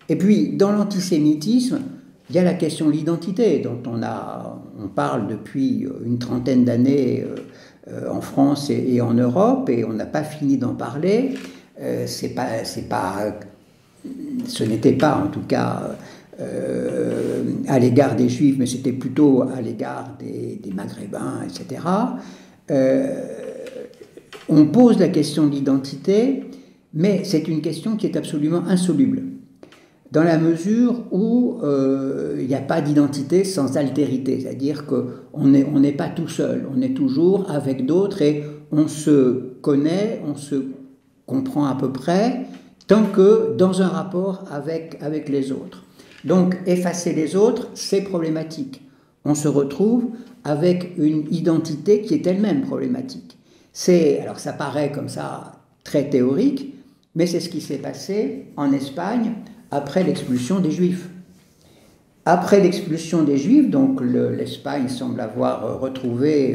Et puis dans l'antisémitisme, il y a la question de l'identité dont on parle depuis une trentaine d'années en France et en Europe, et on n'a pas fini d'en parler. Ce n'était pas en tout cas à l'égard des Juifs, mais c'était plutôt à l'égard des Maghrébins, etc. On pose la question de l'identité, mais c'est une question qui est absolument insoluble, dans la mesure où il n'y a pas d'identité sans altérité, c'est-à-dire qu'on n'est pas tout seul, on est toujours avec d'autres et on se connaît, on se comprend à peu près, tant que dans un rapport avec les autres. Donc effacer les autres, c'est problématique. On se retrouve avec une identité qui est elle-même problématique. Alors ça paraît comme ça très théorique, mais c'est ce qui s'est passé en Espagne après l'expulsion des Juifs. Après l'expulsion des Juifs, donc l'Espagne semble avoir retrouvé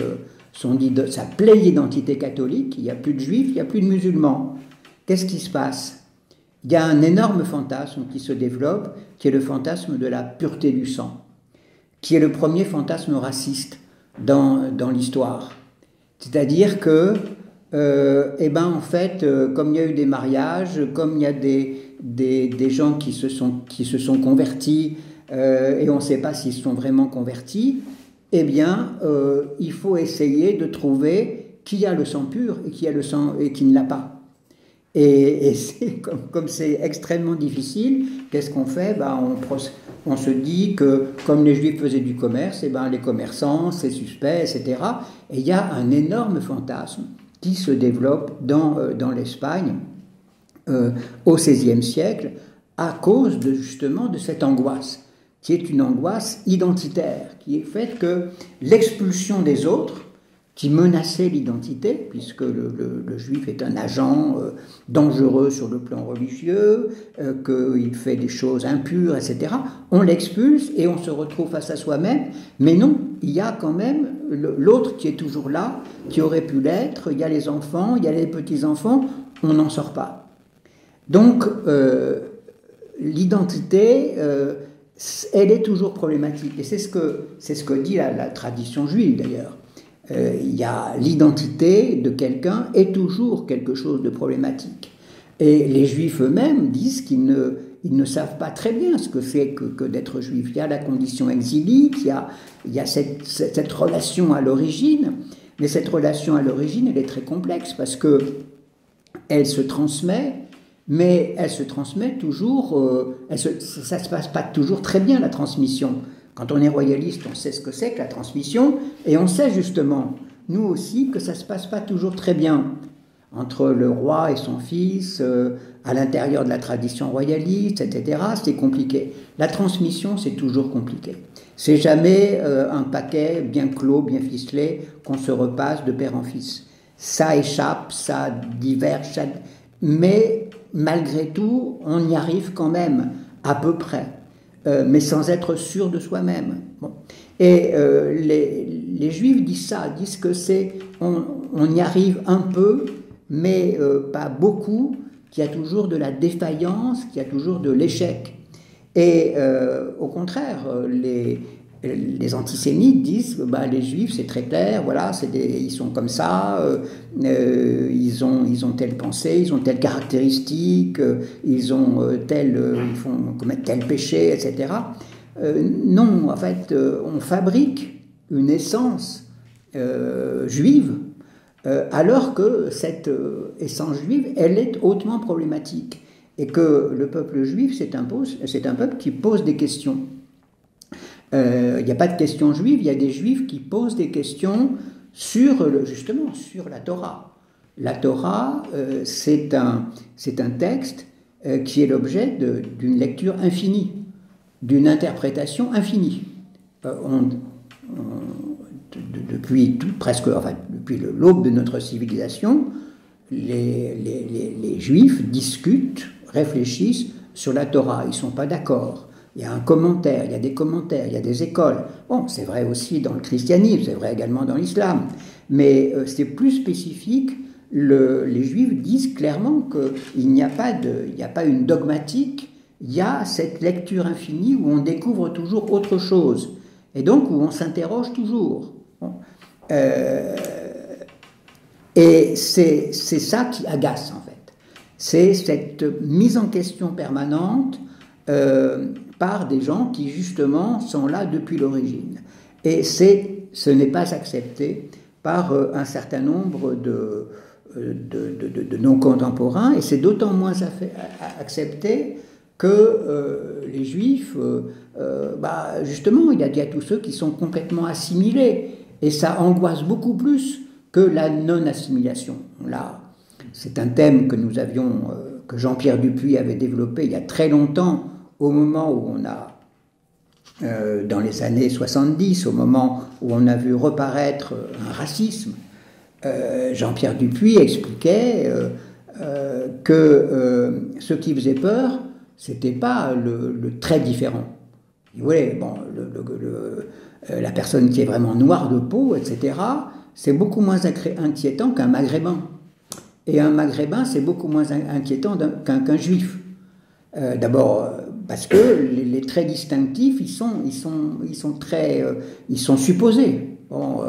sa pleine identité catholique. Il n'y a plus de Juifs, il n'y a plus de musulmans. Qu'est-ce qui se passe? Il y a un énorme fantasme qui se développe, qui est le fantasme de la pureté du sang, qui est le premier fantasme raciste dans l'histoire. C'est-à-dire que, en fait, comme il y a eu des mariages, comme il y a des gens qui se sont convertis, et on ne sait pas s'ils se sont vraiment convertis, il faut essayer de trouver qui a le sang pur et qui a le sang et qui ne l'a pas. Et c'est, comme c'est extrêmement difficile, qu'est-ce qu'on fait? On se dit que comme les Juifs faisaient du commerce, les commerçants, c'est suspect, etc. Et il y a un énorme fantasme qui se développe dans l'Espagne au XVIe siècle à cause justement de cette angoisse, qui est une angoisse identitaire, qui est faite que l'expulsion des autres, qui menaçait l'identité, puisque le juif est un agent dangereux sur le plan religieux, qu'il fait des choses impures, etc. On l'expulse et on se retrouve face à soi-même, mais non, il y a quand même l'autre qui est toujours là, qui aurait pu l'être, il y a les enfants, il y a les petits-enfants, on n'en sort pas. Donc, l'identité, elle est toujours problématique, et c'est ce que dit la tradition juive d'ailleurs. Il y a l'identité de quelqu'un est toujours quelque chose de problématique. Et les Juifs eux-mêmes disent qu'ils ne savent pas très bien ce que c'est que d'être juif. Il y a la condition exilique, il y a cette relation à l'origine, mais cette relation à l'origine, elle est très complexe parce que elle se transmet, mais elle se transmet toujours, ça ne se passe pas toujours très bien, la transmission. Quand on est royaliste, on sait ce que c'est que la transmission, et on sait justement, nous aussi, que ça ne se passe pas toujours très bien. entre le roi et son fils, à l'intérieur de la tradition royaliste, etc. C'est compliqué. La transmission, c'est toujours compliqué. C'est jamais un paquet bien clos, bien ficelé, qu'on se repasse de père en fils. Ça échappe, ça diverge, mais malgré tout, on y arrive quand même, à peu près, mais sans être sûr de soi-même. Bon. Et les Juifs disent ça, disent que on y arrive un peu, mais pas beaucoup, qu'il y a toujours de la défaillance, qu'il y a toujours de l'échec. Et au contraire, les antisémites disent que les Juifs, c'est très clair, voilà, ils sont comme ça, ils ont telle pensée, ils ont telle caractéristique, ils font commettre tel péché, etc. Non, en fait, on fabrique une essence juive, alors que cette essence juive, elle est hautement problématique. Et que le peuple juif, c'est un peuple qui pose des questions. Il n'y a pas de questions juives, il y a des juifs qui posent des questions justement sur la Torah. La Torah, c'est un texte qui est l'objet d'une lecture infinie, d'une interprétation infinie. Depuis l'aube de notre civilisation, les Juifs discutent, réfléchissent sur la Torah. Ils ne sont pas d'accord. Il y a un commentaire, il y a des commentaires, il y a des écoles. Bon, c'est vrai aussi dans le christianisme, c'est vrai également dans l'islam. Mais c'est plus spécifique. Les Juifs disent clairement qu'il n'y a pas une dogmatique, il y a cette lecture infinie où on découvre toujours autre chose. Et donc où on s'interroge toujours. Bon. Et c'est ça qui agace, en fait. C'est cette mise en question permanente par des gens qui, justement, sont là depuis l'origine. Et ce n'est pas accepté par un certain nombre de nos contemporains, et c'est d'autant moins accepté que les Juifs, justement, il y a tous ceux qui sont complètement assimilés, et ça angoisse beaucoup plus que la non-assimilation. Là, c'est un thème que Jean-Pierre Dupuy avait développé il y a très longtemps, au moment où on a, dans les années 70, au moment où on a vu reparaître un racisme. Jean-Pierre Dupuy expliquait que ce qui faisait peur, c'était pas le très différent. Oui, bon, la personne qui est vraiment noire de peau, etc., c'est beaucoup moins inquiétant qu'un maghrébin. Et un maghrébin, c'est beaucoup moins inquiétant qu'un juif. D'abord, parce que les traits distinctifs, ils sont supposés. Bon,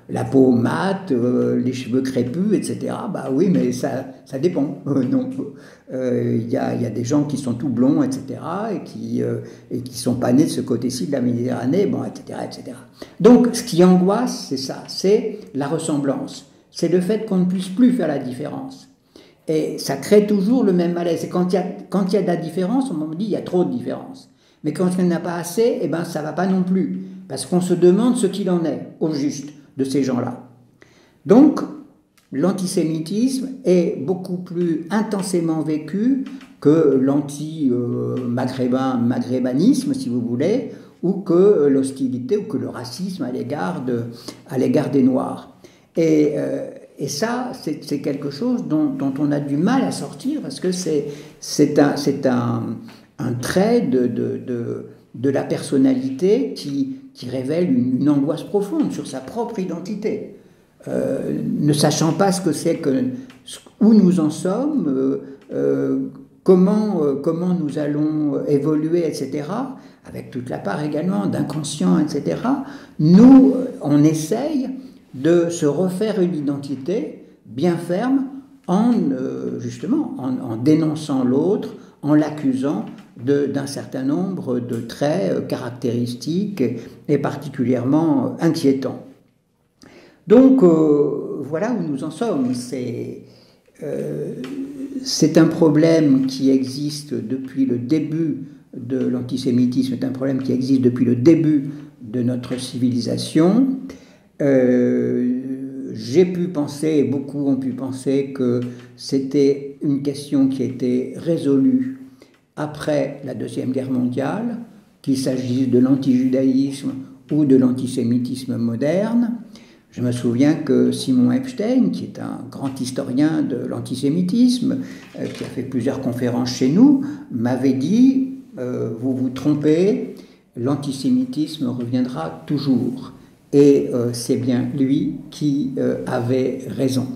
la peau mate, les cheveux crépus, etc. Bah oui, mais ça dépend. Non, y a des gens qui sont tout blonds, etc. et qui sont pas nés de ce côté-ci de la Méditerranée, bon, etc., etc. Donc, ce qui angoisse, c'est ça, c'est la ressemblance, c'est le fait qu'on ne puisse plus faire la différence. Et ça crée toujours le même malaise. Et quand il y a de la différence, on me dit il y a trop de différence. Mais quand il n'y en a pas assez, ça ne va pas non plus. Parce qu'on se demande ce qu'il en est, au juste, de ces gens-là. Donc, l'antisémitisme est beaucoup plus intensément vécu que l'anti-maghrébanisme, si vous voulez, ou que l'hostilité, ou que le racisme à l'égard des Noirs. Et ça, c'est quelque chose dont on a du mal à sortir, parce que c'est un trait de la personnalité qui révèle une angoisse profonde sur sa propre identité. Ne sachant pas ce que c'est où nous en sommes, comment nous allons évoluer, etc., avec toute la part également d'inconscient, etc., nous, on essaye de se refaire une identité bien ferme justement en dénonçant l'autre, en l'accusant d'un certain nombre de traits caractéristiques et particulièrement inquiétants. Donc voilà où nous en sommes. C'est un problème qui existe depuis le début de l'antisémitisme, c'est un problème qui existe depuis le début de notre civilisation. j'ai pu penser, beaucoup ont pu penser que c'était une question qui était résolue après la Deuxième Guerre mondiale, qu'il s'agisse de l'antijudaïsme ou de l'antisémitisme moderne. Je me souviens que Simon Epstein, qui est un grand historien de l'antisémitisme, qui a fait plusieurs conférences chez nous, m'avait dit vous vous trompez, l'antisémitisme reviendra toujours. Et c'est bien lui qui avait raison.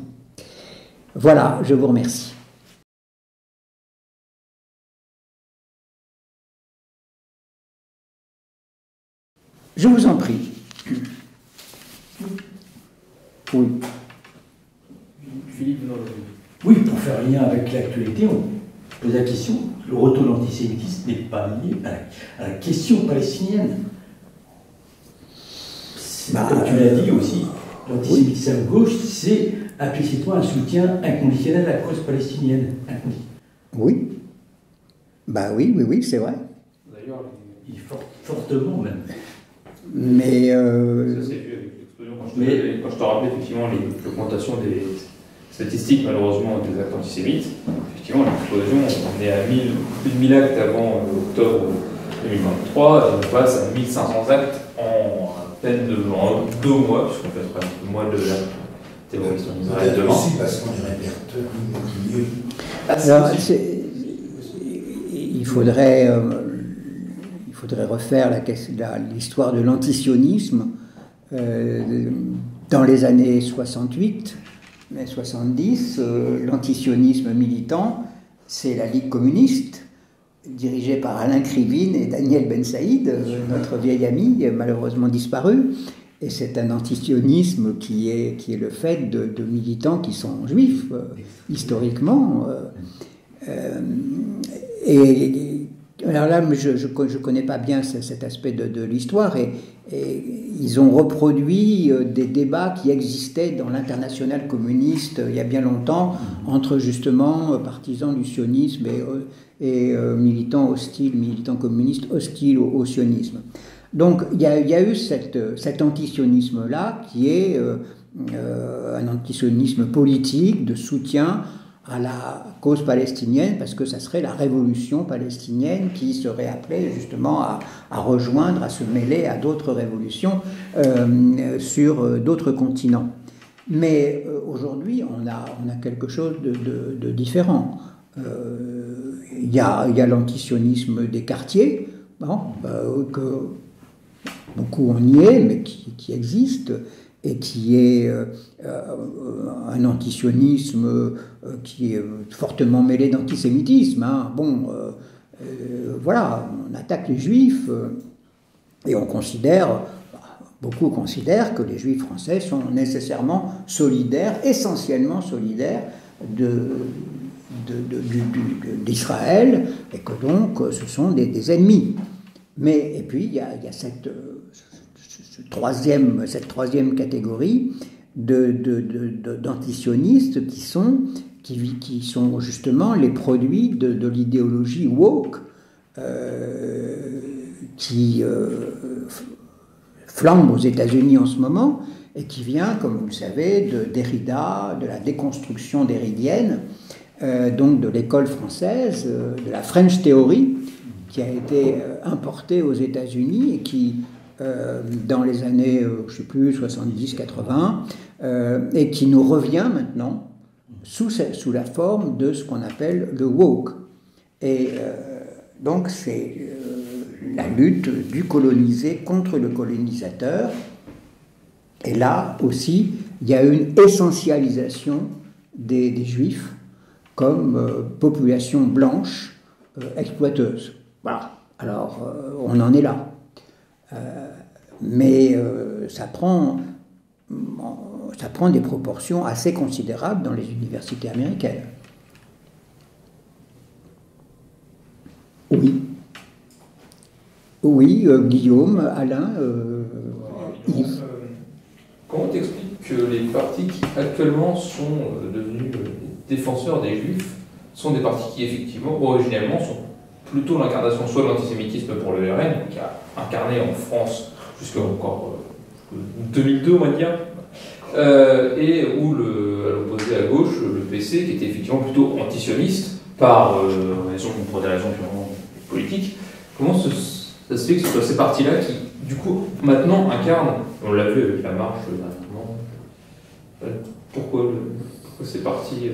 Voilà, je vous remercie. Je vous en prie. Oui. Philippe, oui, pour faire lien avec l'actualité, on pose la question, le retour de l'antisémitisme n'est pas lié à la question palestinienne. Comme tu l'as dit aussi, l'antisémitisme à gauche, c'est implicitement un soutien inconditionnel à la cause palestinienne. Oui. Oui, c'est vrai. D'ailleurs, il fortement même. Mais ça c'est vu avec l'explosion. Quand je te rappelais effectivement l'augmentation des statistiques malheureusement des actes antisémites, effectivement l'explosion, on est à 1000 actes avant octobre 2023, et on passe à 1500 actes en à peine en 2 mois, puisqu'on fait le mois de la terroriste en Israël demain. Aussi parce qu'on est répertoire mieux. Alors, il faudrait refaire l'histoire de l'antisionisme dans les années 68, mais 70. L'antisionisme militant, c'est la Ligue communiste, dirigée par Alain Krivine et Daniel Ben Saïd, notre vieil ami, malheureusement disparu. Et c'est un antisionisme qui est le fait de militants qui sont juifs, historiquement. Alors là, je ne connais pas bien cet aspect de l'histoire, et ils ont reproduit des débats qui existaient dans l'internationale communiste il y a bien longtemps, entre justement partisans du sionisme et militants communistes hostiles au sionisme. Donc il y a eu cet antisionisme-là qui est un antisionisme politique de soutien à la cause palestinienne, parce que ça serait la révolution palestinienne qui serait appelée justement à rejoindre, à se mêler à d'autres révolutions sur d'autres continents. Mais aujourd'hui, on a quelque chose de différent. Il y a l'antisionisme des quartiers, que beaucoup on y est, mais qui existe, et qui est un antisionisme qui est fortement mêlé d'antisémitisme. Voilà, on attaque les juifs et beaucoup considèrent que les juifs français sont nécessairement solidaires, essentiellement solidaires d'Israël, et que donc ce sont des ennemis. Et puis il y a cette troisième catégorie d'antisionistes qui sont justement les produits de l'idéologie woke qui flambe aux États-Unis en ce moment, et qui vient, comme vous le savez, de Derrida, de la déconstruction derridienne, donc de l'école française, de la French Theory, qui a été importée aux États-Unis et qui, dans les années, je ne sais plus, 70-80, et qui nous revient maintenant sous la forme de ce qu'on appelle le woke. Et donc c'est la lutte du colonisé contre le colonisateur. Et là aussi, il y a une essentialisation des Juifs comme population blanche exploiteuse. Voilà. Alors, on en est là. Mais ça prend des proportions assez considérables dans les universités américaines. Oui, Guillaume, Alain, Yves. Comment t'expliques que les partis qui actuellement sont devenus défenseurs des Juifs sont des partis qui effectivement, originellement, sont plutôt l'incarnation soit de l'antisémitisme pour le RN, qui a incarné en France jusqu'à encore 2002, on va dire, et où, à l'opposé à gauche, le PC, qui était effectivement plutôt antisioniste, pour des raisons purement politiques. Comment ça se fait que ce soit ces partis-là qui, du coup, maintenant incarnent, on l'a vu avec la marche dernièrement, pourquoi ces partis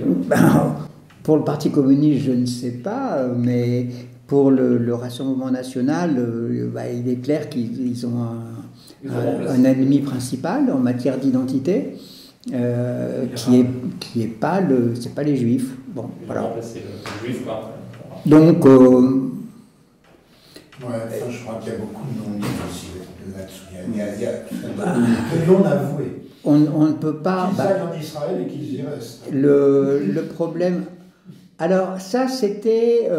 Pour le Parti communiste, je ne sais pas, mais pour le Rassemblement national, il est clair qu'ils ont un ennemi principal en matière d'identité, qui est pas c'est pas les Juifs. Bon, voilà. Donc, je crois qu'il y a beaucoup de non-dits aussi là-dessus. Il y a de non-avoués. On ne peut pas. Qu'ils aillent en Israël et qu'ils y restent. Le problème. Alors ça, c'était,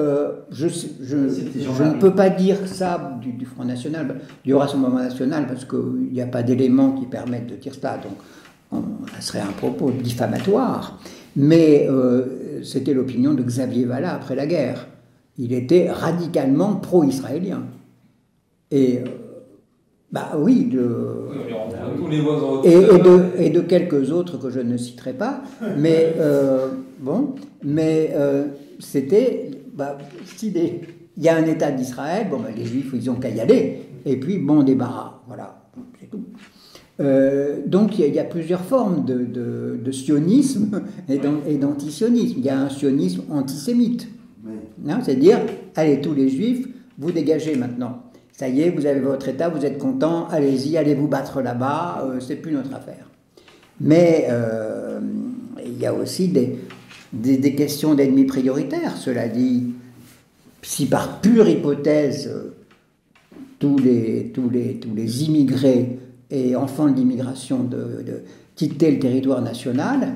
je ne peux pas dire ça du Front National, du Rassemblement National, parce qu'il n'y a pas d'éléments qui permettent de dire ça, donc ça serait un propos diffamatoire, mais c'était l'opinion de Xavier Vallat après la guerre. Il était radicalement pro-israélien. Et, oui, et de quelques autres que je ne citerai pas, mais c'était, il y a un État d'Israël, les Juifs, ils ont qu'à y aller, et puis on débarras, voilà, c'est tout. Donc il y a plusieurs formes de sionisme et d'antisionisme. Il y a un sionisme antisémite, c'est-à-dire, allez, tous les Juifs, vous dégagez maintenant. Ça y est, vous avez votre État, vous êtes content, allez-y, allez vous battre là-bas, c'est plus notre affaire. Mais il y a aussi des questions d'ennemis prioritaires. Cela dit, si par pure hypothèse, tous les immigrés et enfants de l'immigration de quitter le territoire national,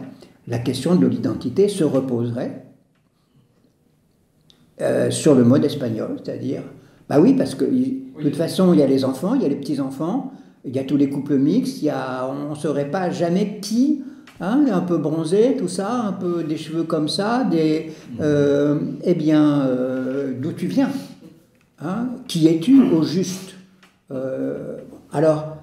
la question de l'identité se reposerait sur le mode espagnol, c'est-à-dire, oui, parce que de toute façon, il y a les enfants, il y a les petits-enfants, il y a tous les couples mixtes, on ne saurait pas jamais qui, un peu bronzé, tout ça, un peu des cheveux comme ça, d'où tu viens, qui es-tu au juste? Alors,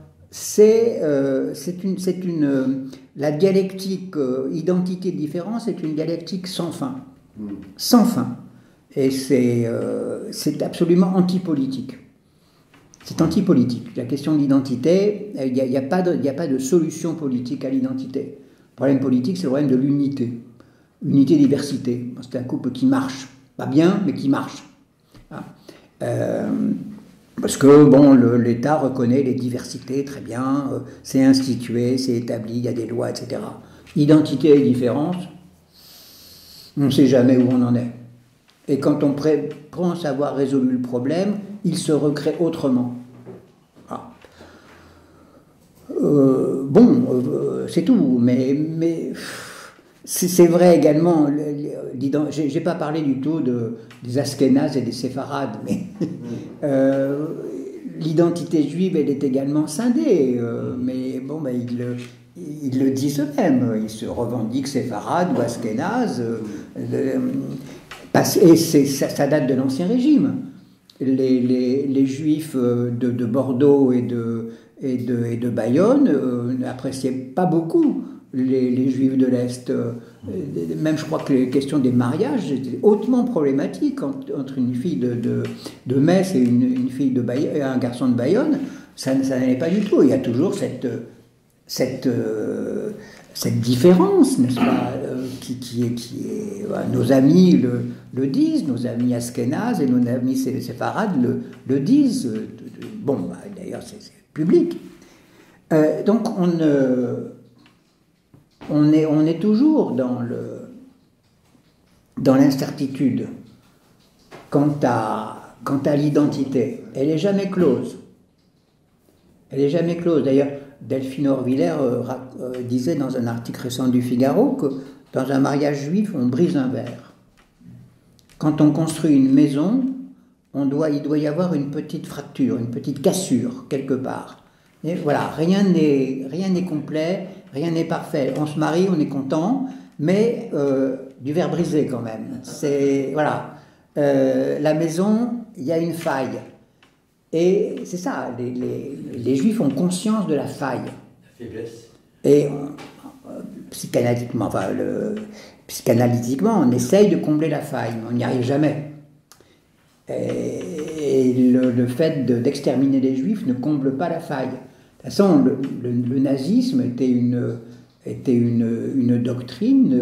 la dialectique identité-différence est une dialectique sans fin, sans fin. Et c'est absolument antipolitique. C'est antipolitique. La question de l'identité, il n'y a pas de solution politique à l'identité. Le problème politique, c'est le problème de l'unité. Unité-diversité. C'est un couple qui marche. Pas bien, mais qui marche. Parce que l'État reconnaît les diversités très bien, c'est institué, c'est établi, il y a des lois, etc. Identité et différence, on ne sait jamais où on en est. Et quand on pense avoir résolu le problème, il se recrée autrement. C'est tout, mais c'est vrai également, j'ai pas parlé du tout des Ashkénazes et des Séfarades, mais l'identité juive, elle est également scindée, ils le disent eux-mêmes, ils se revendiquent séfarades ou Ashkénazes, et ça date de l'Ancien Régime. Les Juifs de Bordeaux et de Bayonne n'appréciaient pas beaucoup les Juifs de l'Est. Même je crois que les questions des mariages étaient hautement problématiques entre une fille de Metz et une fille de Bayonne, et un garçon de Bayonne. Ça n'allait pas du tout. Il y a toujours cette différence, n'est-ce pas, qui est nos amis le disent, nos amis Ashkénazes et nos amis séfarades le disent. D'ailleurs c'est public. Donc on est toujours dans l'incertitude quant à l'identité. Elle n'est jamais close. Elle n'est jamais close. D'ailleurs, Delphine Orviller disait dans un article récent du Figaro que dans un mariage juif, on brise un verre. Quand on construit une maison, il doit y avoir une petite fracture, une petite cassure quelque part. Et voilà, rien n'est complet, rien n'est parfait. On se marie, on est content, mais du verre brisé quand même. La maison, il y a une faille. Et c'est ça, les Juifs ont conscience de la faille. La faiblesse. Et psychanalytiquement, psychanalytiquement, on essaye de combler la faille, mais on n'y arrive jamais. Et le fait d'exterminer les juifs ne comble pas la faille. De toute façon, le nazisme était une doctrine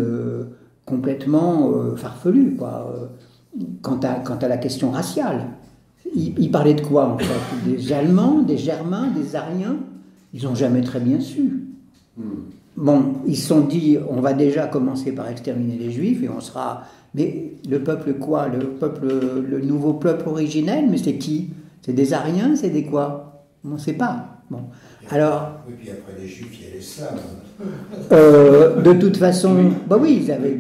complètement farfelue, quoi, quant à la question raciale. Il parlait de quoi, en fait? Des Allemands, des Germains, des Ariens? Ils n'ont jamais très bien su. Bon, ils se sont dit, on va déjà commencer par exterminer les Juifs et on sera... Mais le peuple quoi? Le nouveau peuple originel, mais c'est qui? C'est des Ariens? C'est des quoi? On ne sait pas. Bon. Alors... Oui, puis après les Juifs, il y a les Slaves. De toute façon... Bah oui, ils avaient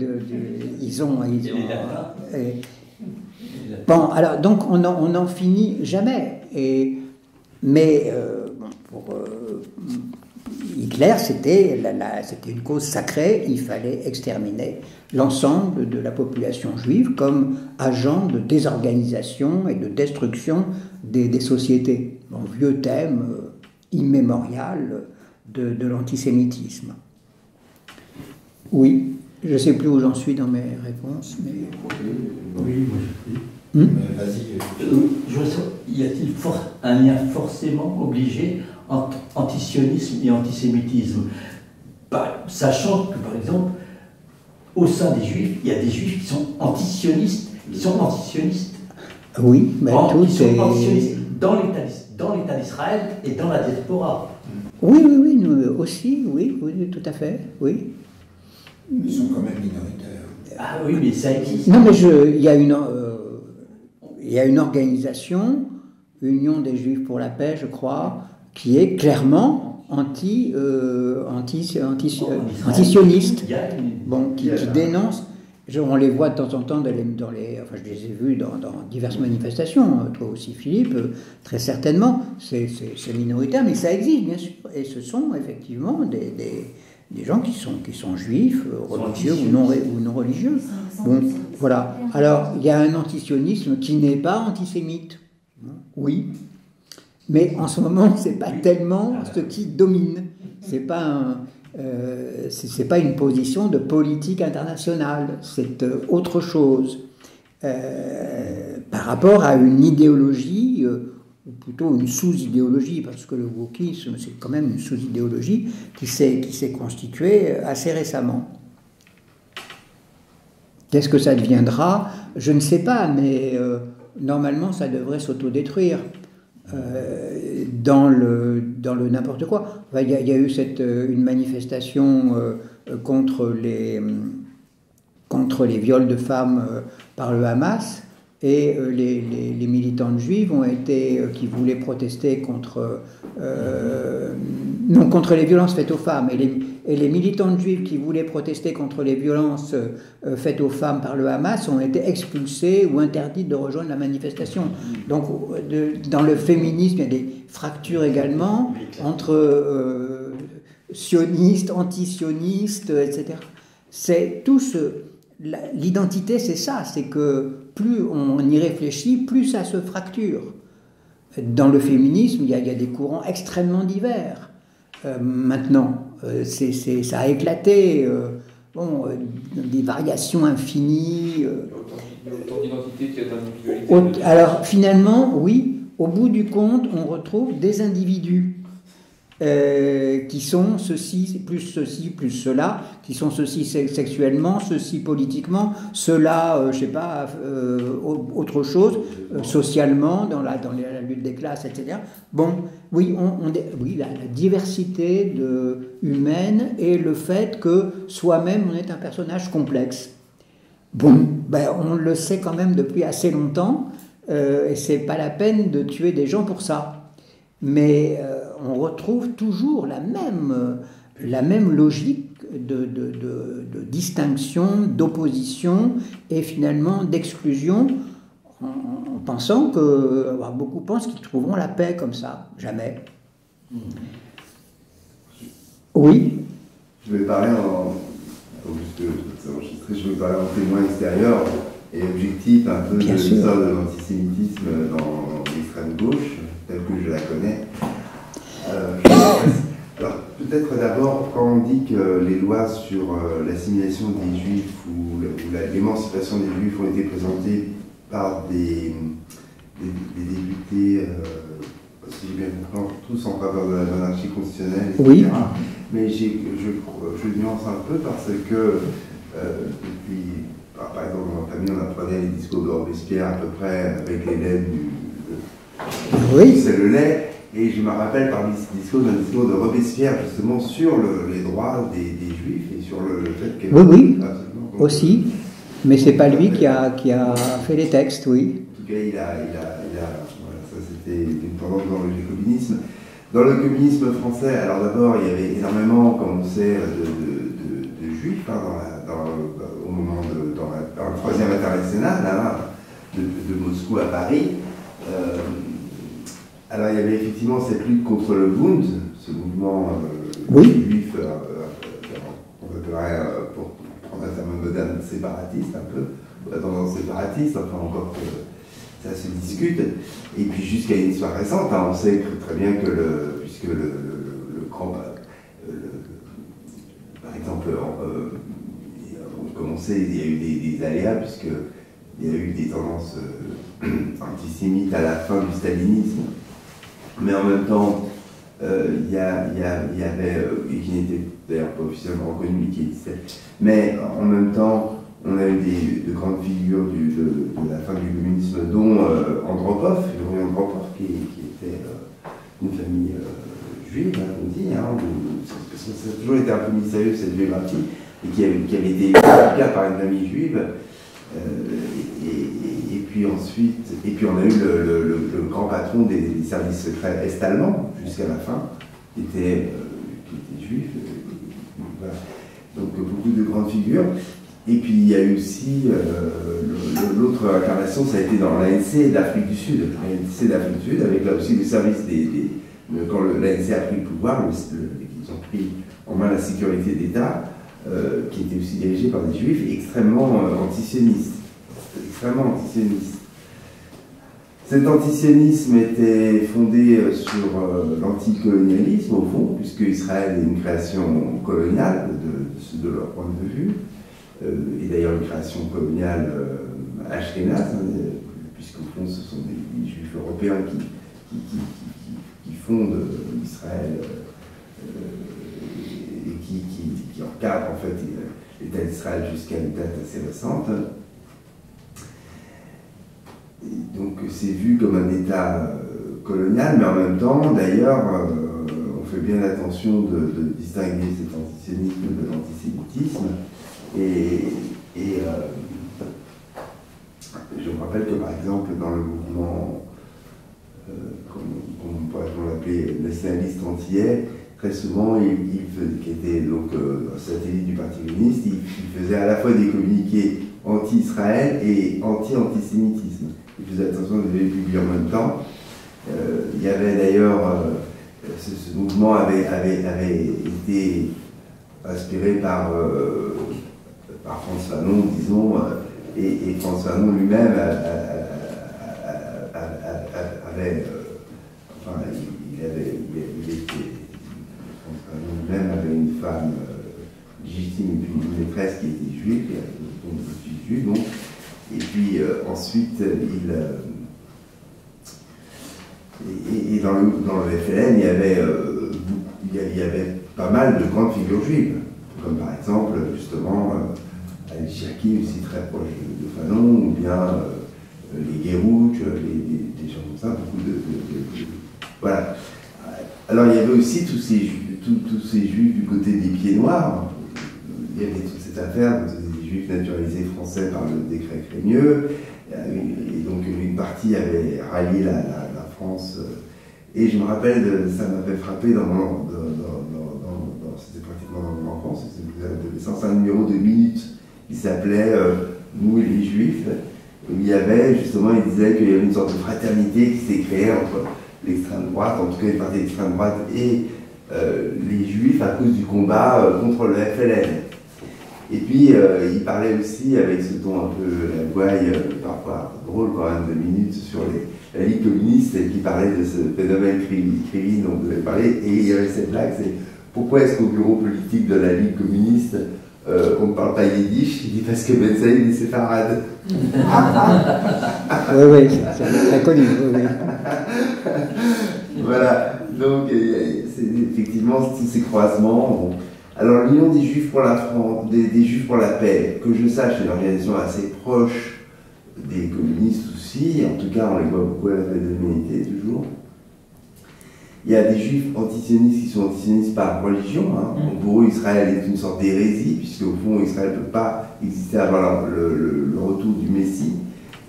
bon, alors, donc, on n'en finit jamais. Mais pour Hitler, c'était une cause sacrée. Il fallait exterminer l'ensemble de la population juive comme agent de désorganisation et de destruction des sociétés. Bon, vieux thème immémorial de l'antisémitisme. Oui, je ne sais plus où j'en suis dans mes réponses, mais... Oui, moi je sais. Vas-y. Y a-t-il un lien forcément obligé entre antisionisme et antisémitisme? Sachant que, par exemple, au sein des Juifs, il y a des Juifs qui sont antisionistes, Oui, mais tout qui sont antisionistes dans l'État d'Israël et dans la diaspora. Oui, nous aussi, oui, tout à fait, oui. Ils sont quand même minoritaires. Ah oui, mais ça existe. Non, mais il y a une organisation, Union des Juifs pour la paix, je crois, qui est clairement antisioniste, bon, qui dénonce. On les voit de temps en temps enfin, je les ai vus dans diverses manifestations, toi aussi Philippe, très certainement, c'est minoritaire, mais ça existe bien sûr, et ce sont effectivement des gens qui sont juifs, religieux ou non religieux. Bon, voilà. Alors, il y a un antisionisme qui n'est pas antisémite, oui, mais en ce moment, c'est pas tellement ce qui domine. C'est pas une position de politique internationale, c'est autre chose. Par rapport à une idéologie, ou plutôt une sous-idéologie, parce que le wokisme, c'est quand même une sous-idéologie qui s'est constituée assez récemment. Qu'est-ce que ça deviendra? Je ne sais pas, mais normalement, ça devrait s'autodétruire. Dans le n'importe quoi. Enfin, il y a eu une manifestation contre les viols de femmes par le Hamas, et les militantes juives qui voulaient protester contre les violences faites aux femmes, et les militantes juives qui voulaient protester contre les violences faites aux femmes par le Hamas ont été expulsées ou interdites de rejoindre la manifestation. Donc dans le féminisme, il y a des fractures également entre sionistes, anti-sionistes, etc. C'est tout l'identité, c'est ça, c'est que plus on y réfléchit, plus ça se fracture. Dans le féminisme, il y a des courants extrêmement divers. Maintenant, ça a éclaté, des variations infinies. Autant d'identité qu'il y a d'individualité. Alors finalement, oui, au bout du compte, on retrouve des individus qui sont ceci, plus cela, qui sont ceci sexuellement, ceci politiquement, cela, je sais pas, autre chose, socialement, dans la lutte des classes, etc. Bon, oui, la diversité humaine et le fait que soi-même, on est un personnage complexe. Bon, on le sait quand même depuis assez longtemps, et c'est pas la peine de tuer des gens pour ça. Mais on retrouve toujours la même logique de distinction, d'opposition et finalement d'exclusion, en pensant que beaucoup pensent qu'ils trouveront la paix comme ça. Jamais. Oui. Je vais parler en témoin extérieur et objectif un peu de l'histoire de l'antisémitisme dans l'extrême gauche, telle que je la connais. Alors, peut-être d'abord, quand on dit que les lois sur l'assimilation des Juifs ou l'émancipation des Juifs ont été présentées par des députés, si j'ai bien compris, tous en faveur de la monarchie constitutionnelle, etc. Oui. Mais je nuance un peu parce que depuis, par exemple, dans ma famille, on apprenait les discours de Robespierre à peu près avec les lettres c'est le lait. Et je me rappelle parmi ces discours d'un discours de Robespierre justement sur les droits des Juifs et sur le fait que... Oui, aussi. Mais c'est pas lui qui a fait les textes, oui. En tout cas, voilà, ça c'était une tendance dans le jacobinisme. Dans le communisme français, alors d'abord, il y avait énormément, comme on sait, de Juifs au moment dans le Troisième International, de Moscou à Paris. Alors il y avait effectivement cette lutte contre le Bund, ce mouvement juif, on appellerait, pour prendre un terme moderne, séparatiste un peu, ou la tendance séparatiste, enfin encore que ça se discute. Et puis jusqu'à une histoire récente, on sait très bien que puisque le grand, par exemple, comme on sait, il y a eu des aléas, puisqu'il y a eu des tendances antisémites à la fin du stalinisme. Mais en même temps, il y avait, et qui n'était d'ailleurs pas officiellement reconnu, mais qui existait. Mais en même temps, on a eu de grandes figures de la fin du communisme, dont Andropov, Yuri Andropov, qui était une famille juive, on dit, parce que ça a toujours été un peu mystérieux cette biographie, et qui avait été éduquée par une famille juive. Et puis ensuite, on a eu le grand patron des services secrets est-allemands jusqu'à la fin, qui était juif. Voilà. Donc beaucoup de grandes figures. Et puis il y a eu aussi l'autre incarnation, ça a été dans l'ANC d'Afrique du Sud. L'ANC d'Afrique du Sud, avec là aussi le service quand l'ANC a pris le pouvoir, ils ont pris en main la sécurité d'État. Qui était aussi dirigé par des juifs extrêmement antisionistes. Extrêmement antisionistes. Cet antisionisme était fondé sur l'anticolonialisme, au fond, puisque Israël est une création coloniale de leur point de vue, et d'ailleurs une création coloniale ashkénaze, puisqu'au fond ce sont des juifs européens qui fondent Israël. Et qui encadre en fait l'État d'Israël jusqu'à une date assez récente. Et donc c'est vu comme un État colonial, mais en même temps, d'ailleurs, on fait bien attention de distinguer cet antisémitisme de l'antisémitisme. Et je me rappelle que par exemple dans le mouvement, comme on pourrait l'appeler, nationaliste antillais, très souvent, qui était donc un satellite du Parti communiste, il faisait à la fois des communiqués anti-Israël et anti-antisémitisme. Il faisait attention de les publier en même temps. Il y avait d'ailleurs, ce mouvement avait été inspiré par Frantz Fanon, disons, et Frantz Fanon lui-même lui-même avait une femme légitime, une maîtresse qui était juive, donc je suis juif, donc. Et puis ensuite, et dans le FLN, il y avait pas mal de grandes figures juives, comme par exemple, justement, Ali Cherki, aussi très proche de Fanon, ou bien les Guérouch, des gens comme ça, beaucoup de voilà. Alors il y avait aussi tous ces juifs du côté des pieds noirs. Il y avait toute cette affaire des juifs naturalisés français par le décret Crémieux, et donc une partie avait rallié la France. Et je me rappelle, ça m'avait frappé c'était pratiquement dans mon enfance, c'est un numéro de Minutes qui s'appelait Nous et les Juifs, où il y avait justement, il disait qu'il y avait une sorte de fraternité qui s'est créée entre l'extrême droite, en tout cas une partie de l'extrême droite, et les Juifs à cause du combat contre le FLN. Et puis il parlait aussi avec ce ton un peu la gouaille, parfois drôle quand même, de Minutes sur la Ligue communiste, et qui parlait de ce phénomène Krivine dont vous avez parlé, et il y avait cette blague, c'est pourquoi est-ce qu'au bureau politique de la Ligue communiste, on ne parle pas yiddish? Il dit parce que Ben Saïd est séfarade. Oui, oui, c'est très connu. Oui, oui. Voilà, donc c'est effectivement tous ces croisements. Bon. Alors l'Union des Juifs pour la France, des Juifs pour la paix, que je sache, c'est une organisation assez proche des communistes aussi, en tout cas on les voit beaucoup à la fête de l'Humanité toujours. Il y a des Juifs antisionistes qui sont antisionistes par religion. Hein. Donc pour eux, Israël est une sorte d'hérésie, puisque au fond, Israël ne peut pas exister avant le retour du Messie.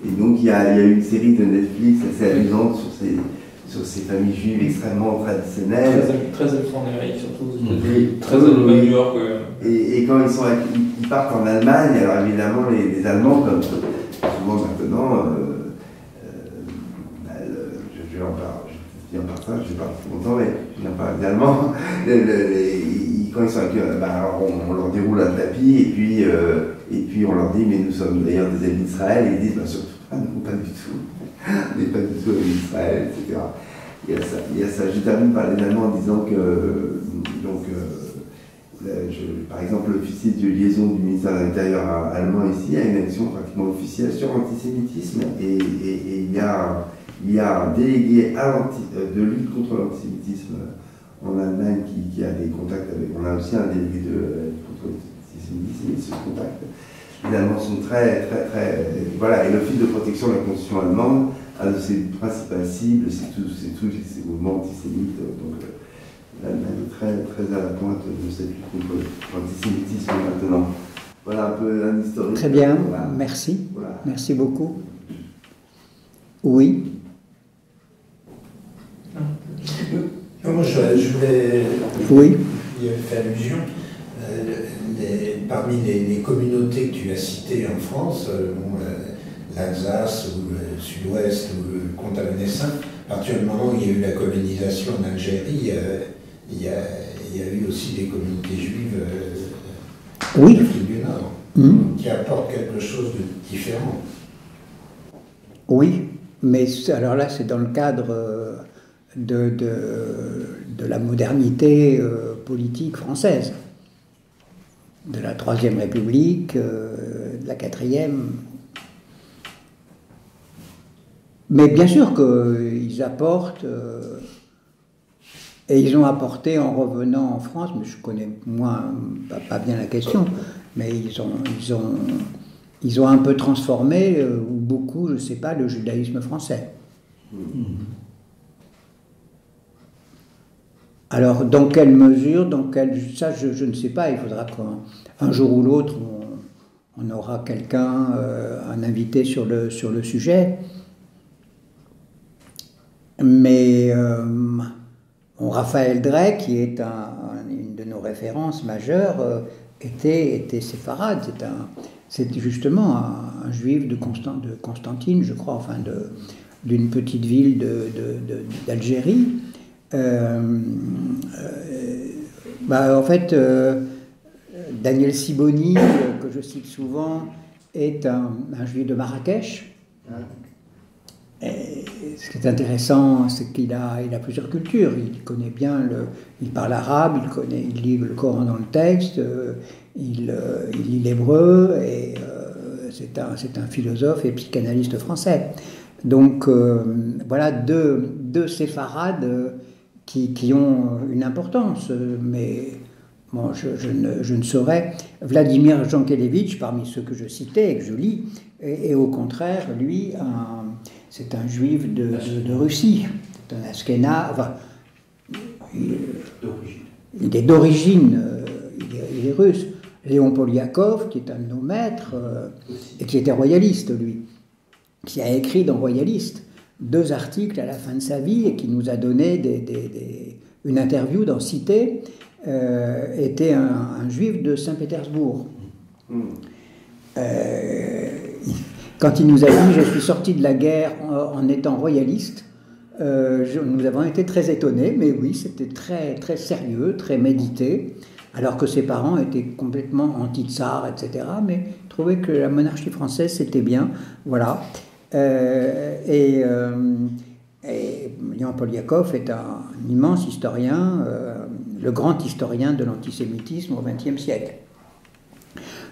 Et donc il y a une série de Netflix assez amusante sur ces familles juives extrêmement traditionnelles. Très alexandriques, surtout aux Et- États-Unis. Très à New York. Et quand ils partent en Allemagne, alors évidemment les Allemands, comme souvent maintenant, je vais en parler. Je viens par ça, je vais pas trop longtemps, mais je viens par allemand. Quand ils sont avec eux, alors on leur déroule un tapis et puis on leur dit mais nous sommes d'ailleurs des amis d'Israël et ils disent surtout non, pas du tout, on n'est pas du tout amis d'Israël, etc. Il y a ça. Je termine par les Allemands en disant que par exemple l'officier de liaison du ministère de l'Intérieur allemand ici a une action pratiquement officielle sur l'antisémitisme et il y a un délégué de lutte contre l'antisémitisme en Allemagne qui a des contacts avec. On a aussi un délégué de lutte contre l'antisémitisme et ce contact. Les Allemands sont très. Voilà, et l'Office de protection de la Constitution allemande, un de ses principales cibles, c'est tous ces mouvements antisémites. Donc l'Allemagne est très à la pointe de cette lutte contre l'antisémitisme maintenant. Voilà un peu un historique. Très bien, voilà. merci. Voilà. Merci beaucoup. Oui. Non, je voulais Oui. y faire allusion. Parmi les communautés que tu as citées en France, l'Alsace ou le Sud-Ouest ou le comté venessin, à partir du moment où il y a eu la colonisation en Algérie, il y a eu aussi des communautés juives Oui. d'Afrique du Nord qui apportent quelque chose de différent. Oui, mais alors là, c'est dans le cadre de la modernité politique française, de la Troisième République, de la Quatrième. Mais bien sûr qu'ils apportent, et ils ont apporté en revenant en France, mais je connais moins, pas bien la question, mais ils ont un peu transformé, ou beaucoup, je ne sais pas, le judaïsme français. Alors, dans quelle mesure, ça je ne sais pas, il faudra qu'un jour ou l'autre, on aura quelqu'un, un invité sur le sujet. Mais Raphaël Drey, qui est une de nos références majeures, était séfarade. C'était justement un juif de Constantine, je crois, enfin d'une petite ville d'Algérie. En fait, Daniel Siboni, que je cite souvent, est un juif de Marrakech. Et ce qui est intéressant, c'est qu'il a plusieurs cultures. Il connaît bien il parle arabe, il lit le Coran dans le texte, il lit l'hébreu, et c'est un philosophe et psychanalyste français. Donc voilà deux séfarades qui ont une importance, mais bon, je ne saurais. Vladimir Jankélévitch, parmi ceux que je citais et que je lis, et au contraire, lui, c'est un juif de Russie, c'est un Ashkénaze, enfin, il est d'origine, il est russe. Léon Poliakov, qui est un de nos maîtres, et qui était royaliste, lui, qui a écrit dans Royaliste 2 articles à la fin de sa vie et qui nous a donné une interview dans Cité, était un juif de Saint-Pétersbourg. Quand il nous a dit « Je suis sorti de la guerre en étant royaliste », nous avons été très étonnés, mais oui, c'était très, très sérieux, très médité, alors que ses parents étaient complètement anti-tsar, etc., mais trouvaient que la monarchie française, c'était bien, voilà. Et Léon Poliakov est un immense historien, le grand historien de l'antisémitisme au XXe siècle.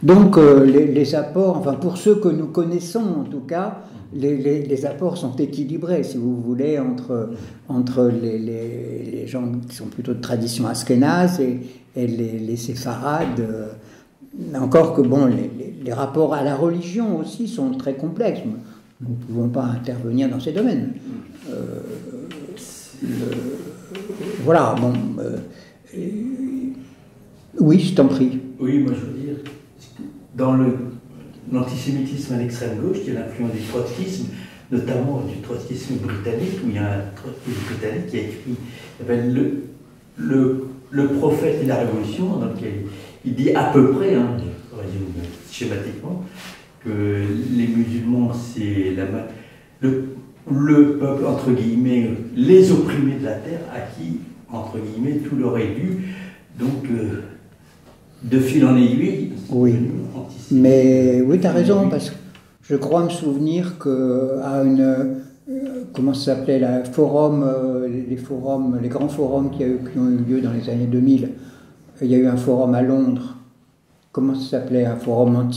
Donc les apports, enfin pour ceux que nous connaissons en tout cas, les apports sont équilibrés, si vous voulez, entre les gens qui sont plutôt de tradition askénaze et les séfarades. Encore que bon, les rapports à la religion aussi sont très complexes. Nous ne pouvons pas intervenir dans ces domaines. Voilà, bon. Oui, je t'en prie. Oui, moi je veux dire, dans l'antisémitisme à l'extrême gauche, qui est l'influence du trotskisme, notamment du trotskisme britannique, où il y a un trotskiste britannique qui a écrit le prophète et la révolution, dans lequel il dit à peu près, je résume schématiquement, que les musulmans, c'est le peuple, entre guillemets, les opprimés de la terre, à qui, entre guillemets, tout leur est dû. Donc, de fil en aiguille, oui. Mais oui, tu as raison, parce que je crois me souvenir qu'à comment ça s'appelait, les grands forums qui ont eu lieu dans les années 2000, il y a eu un forum à Londres, comment ça s'appelait, un forum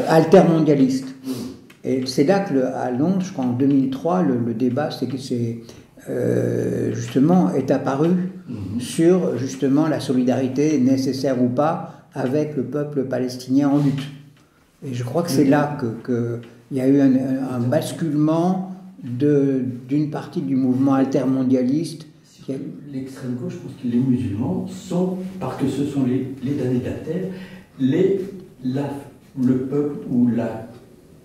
altermondialiste. Et c'est là qu'à Londres, je crois en 2003, le débat, c'est que justement est apparu sur justement la solidarité nécessaire ou pas avec le peuple palestinien en lutte. Et je crois que c'est là qu'il y a eu un basculement d'une partie du mouvement altermondialiste. L'extrême gauche, je pense que les musulmans sont, parce que ce sont les damnés de la terre, le peuple ou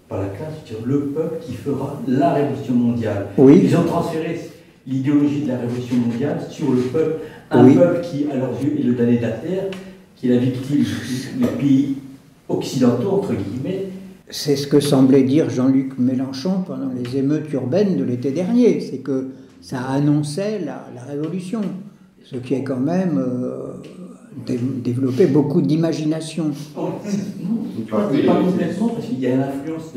pas la classe, le peuple qui fera la révolution mondiale. Oui. Ils ont transféré l'idéologie de la révolution mondiale sur le peuple, un peuple qui, à leurs yeux, est le damné de la terre, qui est la victime des pays occidentaux, entre guillemets. C'est ce que semblait dire Jean-Luc Mélenchon pendant les émeutes urbaines de l'été dernier, c'est que ça annonçait la révolution, ce qui est quand même développé beaucoup d'imagination. Pas complètement, parce qu'il y a l'influence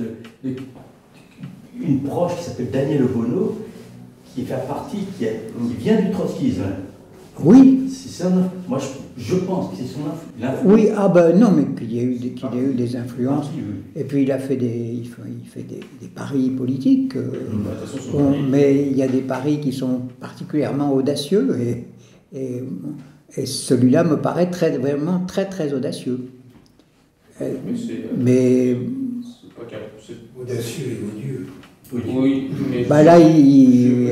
d'une proche qui s'appelle Daniel Obono, qui fait partie, qui vient du trotskisme. Oui. C'est ça, moi je pense que c'est son influence. Oui, non, mais qu'il y a eu des influences. Et puis il fait des paris politiques. Mais il y a des paris qui sont particulièrement audacieux et celui-là me paraît vraiment très très audacieux. Mais c'est pas audacieux et odieux. Oui, mais là il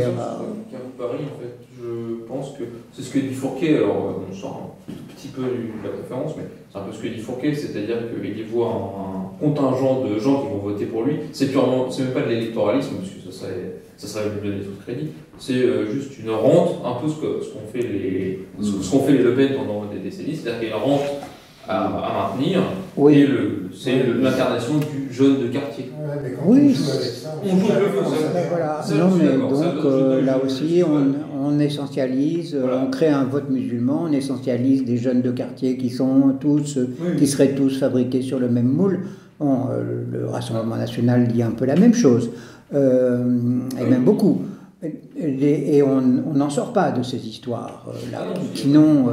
Paris, en fait, je pense que c'est ce que dit Fourquet. Alors on sort un tout petit peu de la conférence, mais c'est un peu ce que dit Fourquet, c'est-à-dire qu'il y voit un contingent de gens qui vont voter pour lui. C'est même pas de l'électoralisme, parce que ça serait lui donner tout le crédit. C'est juste une rente, un peu ce qu'ont fait les Le Pen pendant des décennies, c'est-à-dire qu'il y a une rente à maintenir, oui. Et c'est l'incarnation du jeune de quartier. Ouais, mais quand oui, on joue avec ça, on joue avec ça. Voilà. Non, mais donc là aussi, on essentialise, voilà. On crée un vote musulman, on essentialise des jeunes de quartier qui seraient tous fabriqués sur le même moule. Bon, le Rassemblement national dit un peu la même chose, et même beaucoup. Et on n'en sort pas de ces histoires là, qui n'ont.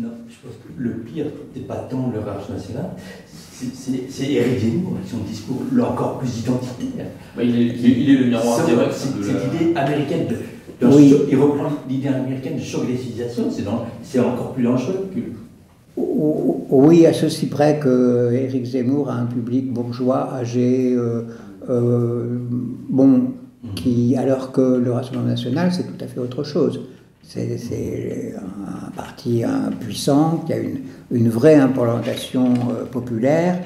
Non, je pense que le pire n'est pas tant le rage national, c'est Éric Zemmour avec son discours là encore plus identitaire. Il est le miroir direct. Cette idée américaine il reprend l'idée américaine de choc des civilisations, c'est encore plus dangereux que. Oui, à ceci près que Éric Zemmour a un public bourgeois, âgé, alors que le Rassemblement national, c'est tout à fait autre chose. C'est un parti puissant qui a une vraie implantation populaire,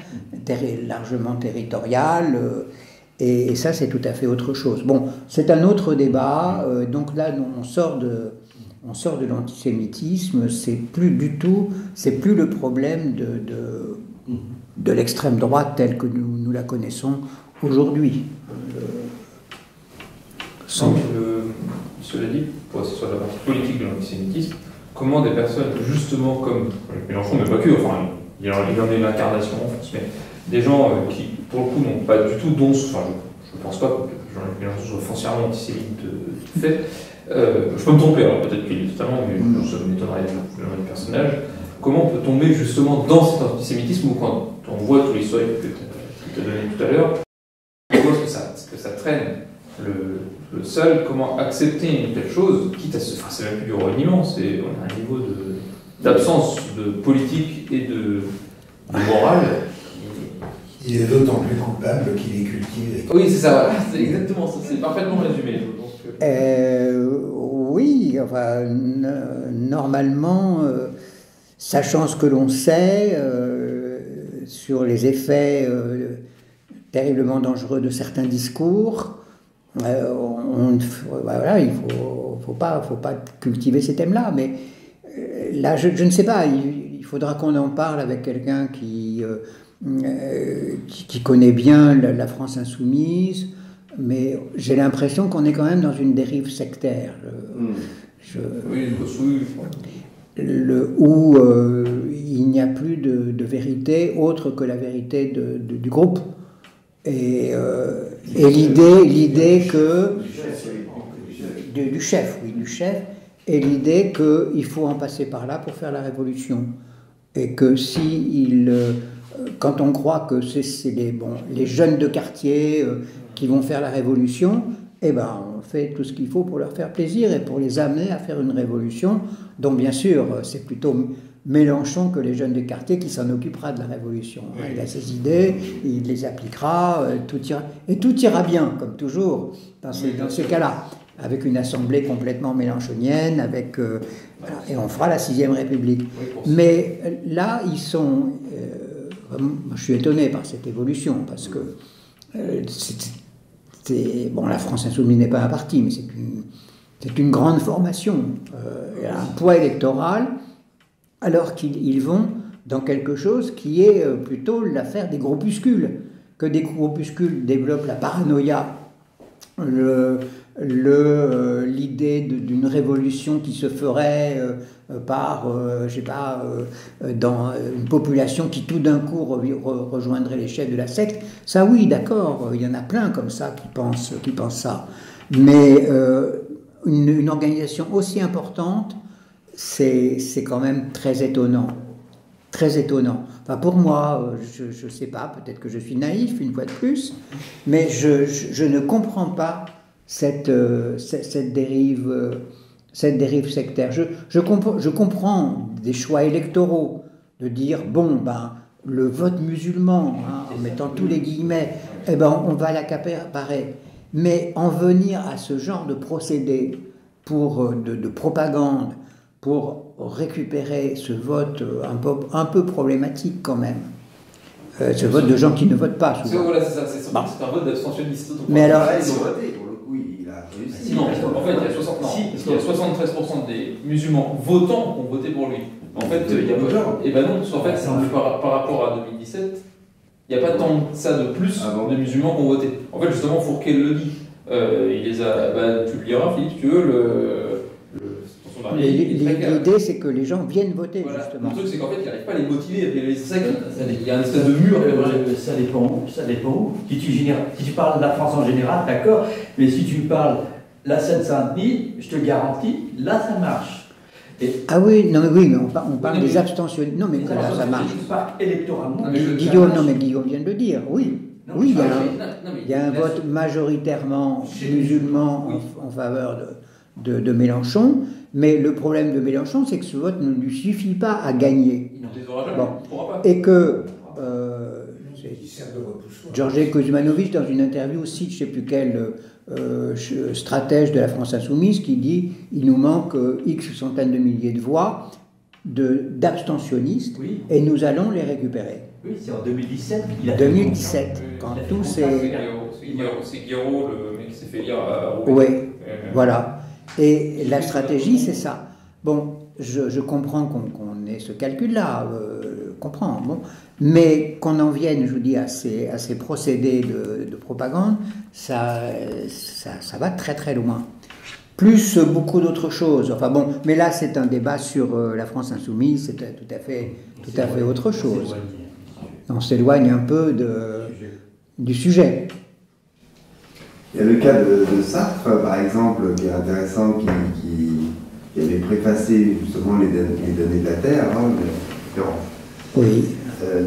largement territoriale, et ça c'est tout à fait autre chose. Bon, c'est un autre débat, donc là on sort de l'antisémitisme, c'est plus le problème de l'extrême droite telle que nous la connaissons aujourd'hui. Cela dit, pour rester sur la partie politique de l'antisémitisme, comment des personnes, justement comme Mélenchon, mais pas que, enfin, il en est l'incarnation en France, mais des gens qui, pour le coup, n'ont pas du tout je pense pas, Jean-Luc Mélenchon soit foncièrement antisémite de fait. Je peux me tromper, alors peut-être qu'il est totalement, mais ça m'étonnerait de mon personnage. Comment on peut tomber justement dans cet antisémitisme où quand on voit tous les seuils que tu as donné tout à l'heure, on voit que ça traîne le seul, comment accepter une telle chose, quitte à se... Enfin, c'est même plus du reniement, on a un niveau d'absence de politique et de morale. Il est d'autant plus coupable qu'il est cultivé. Oui, c'est ça, voilà. C'est exactement ça, c'est parfaitement résumé. Oui, enfin, normalement, sachant ce que l'on sait sur les effets terriblement dangereux de certains discours, voilà, il faut pas cultiver ces thèmes-là. Mais là, je ne sais pas, il faudra qu'on en parle avec quelqu'un qui connaît bien la France insoumise, mais j'ai l'impression qu'on est quand même dans une dérive sectaire. Où il n'y a plus de vérité autre que la vérité du groupe. Et l'idée que... Du chef, et l'idée qu'il faut en passer par là pour faire la révolution. Et que quand on croit que c'est les jeunes de quartier qui vont faire la révolution, eh ben, on fait tout ce qu'il faut pour leur faire plaisir et pour les amener à faire une révolution dont, bien sûr, c'est plutôt Mélenchon que les jeunes de quartier qui s'en occupera de la révolution. Il a ses idées, il les appliquera, tout ira bien, comme toujours, dans ce cas-là, avec une assemblée complètement mélenchonienne, voilà, et on fera la 6e République. Mais là, ils sont... je suis étonné par cette évolution, parce que bon, la France insoumise n'est pas un parti, mais c'est une grande formation. Elle a un poids électoral, alors qu'ils vont dans quelque chose qui est plutôt l'affaire des groupuscules, que des groupuscules développent la paranoïa, l'idée d'une révolution qui se ferait par, je sais pas, dans une population qui tout d'un coup rejoindrait les chefs de la secte. Ça, oui, d'accord, il y en a plein comme ça qui pensent ça. Mais une organisation aussi importante, c'est quand même très étonnant. Très étonnant. Enfin, pour moi, je ne sais pas, peut-être que je suis naïf une fois de plus, mais je ne comprends pas cette dérive sectaire. Je comprends des choix électoraux, de dire, bon, ben, le vote musulman, en mettant tous les guillemets, eh ben, on va l'accaparer. Mais en venir à ce genre de procédé de propagande, pour récupérer ce vote un peu problématique quand même, ce vote de gens qui ne votent pas souvent. Voilà, c'est ça, c'est un vote d'abstentionnistes. Mais alors, ils ont voté, pour le coup, il a réussi. Non, en fait, il y a 73% des musulmans votants qui ont voté pour lui. En fait, il y a pas... Et ben non, parce qu'en fait, par rapport à 2017, il n'y a pas tant de ça de plus de musulmans qui ont voté. En fait, justement, Fourquet le dit. Il les a... tu le liras, Philippe, si tu veux, l'idée, c'est que les gens viennent voter, voilà, justement. Le truc, c'est qu'en fait, ils n'arrivent pas à les motiver. Il y a un espèce de mur. Ça dépend où. Si tu parles de la France en général, d'accord, mais si tu parles de la Seine-Saint-Denis, je te garantis, là, ça marche. Ah oui, non, mais oui, on parle des abstentionnistes. Non, mais là, ça marche. Pas électoralement. Guillaume vient de le dire, oui. Non, oui, il y a un vote majoritairement musulman en faveur de Mélenchon, mais le problème de Mélenchon, c'est que ce vote ne lui suffit pas à gagner. Bon. Et que Georges Kuzmanovic, dans une interview, cite je ne sais plus quel stratège de la France insoumise, qui dit il nous manque X centaines de milliers de voix d'abstentionnistes, oui, et nous allons les récupérer. Oui, c'est en 2017. 2017, quand tous ces... C'est Guiraud, le mec qui s'est fait lire à Roubaix. Oui, voilà. Et la stratégie, c'est ça. Bon, je comprends qu'on ait ce calcul-là, comprends, bon, mais qu'on en vienne, je vous dis, à ces procédés de propagande, ça va très très loin. Plus beaucoup d'autres choses. Enfin bon, mais là c'est un débat sur la France insoumise, c'est tout à fait autre chose. On s'éloigne un peu du sujet. Il y a le cas de Sartre, par exemple, qui est intéressant, qui avait préfacé justement les données de la Terre, hein, Oui.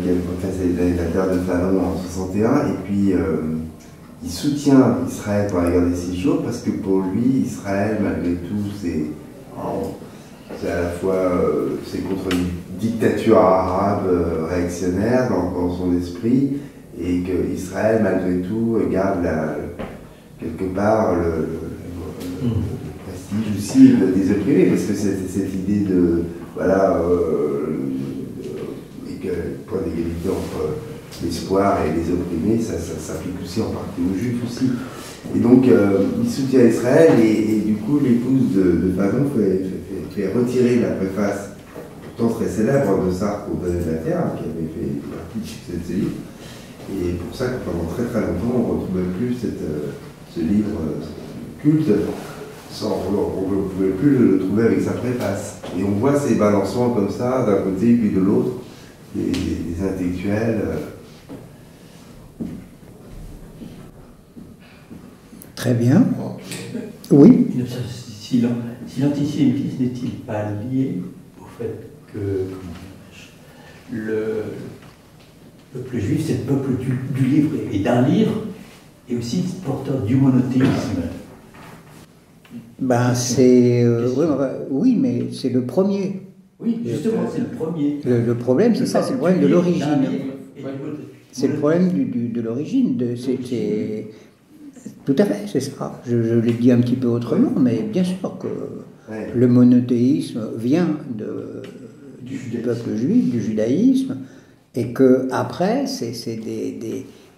qui avait préfacé les données de la Terre de Fanon en 61, et puis il soutient Israël pour la guerre des 6 jours, parce que pour lui, Israël, malgré tout, c'est à la fois c'est contre une dictature arabe réactionnaire dans son esprit, et que Israël, malgré tout, garde quelque part le prestige aussi des opprimés, parce que cette idée de voilà et que le point d'égalité entre l'espoir et les opprimés, ça s'applique aussi en partie aux Juifs aussi. Et donc il soutient Israël, et du coup l'épouse de Fanon fait retirer la préface pourtant très célèbre de Sartre au Données de la Terre, qui avait fait partie du succès de ce livre. Et pour ça que pendant très très longtemps on ne retrouvait plus ce livre culte, on ne pouvait plus le trouver avec sa préface. Et on voit ces balancements comme ça, d'un côté puis de l'autre, des intellectuels. Très bien. Oui. Si l'antisémitisme n'est-il pas lié au fait que le peuple juif, c'est le peuple du livre et d'un livre, et aussi porteur du monothéisme? Ben c'est oui, mais c'est le premier. Oui, justement, c'est le premier. Le problème, c'est ça, c'est le problème de l'origine. C'est le problème de l'origine. Tout à fait, c'est ça. Je l'ai dit un petit peu autrement, mais bien sûr que le monothéisme vient du peuple juif, du judaïsme, et que après, c'est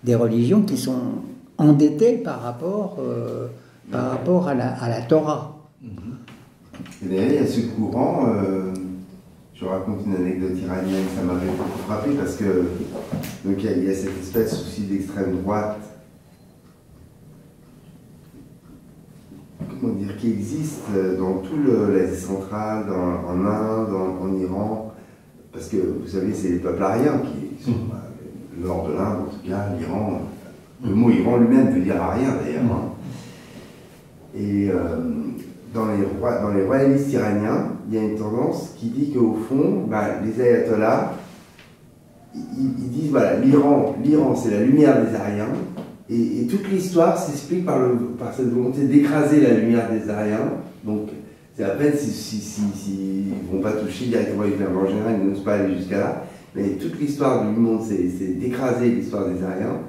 des religions qui sont endettées par rapport à la Torah. Et d'ailleurs, il y a ce courant, je raconte une anecdote iranienne, ça m'avait beaucoup frappé, parce que donc il y a cette espèce aussi d'extrême droite, comment dire, qui existe dans tout l'Asie centrale, en Inde, en Iran, parce que vous savez, c'est les peuples aryens qui sont le nord de l'Inde, en tout cas, l'Iran. Le mot Iran lui-même veut dire arien d'ailleurs. Hein. Et dans les royalistes iraniens, il y a une tendance qui dit qu'au fond, les ayatollahs, ils disent voilà, l'Iran c'est la lumière des Aryens, et toute l'histoire s'explique par cette volonté d'écraser la lumière des Aryens. Donc c'est à peine s'ils ne vont pas toucher directement avec l'Iran, en général ils n'osent pas aller jusqu'à là, mais toute l'histoire du monde c'est d'écraser l'histoire des Aryens.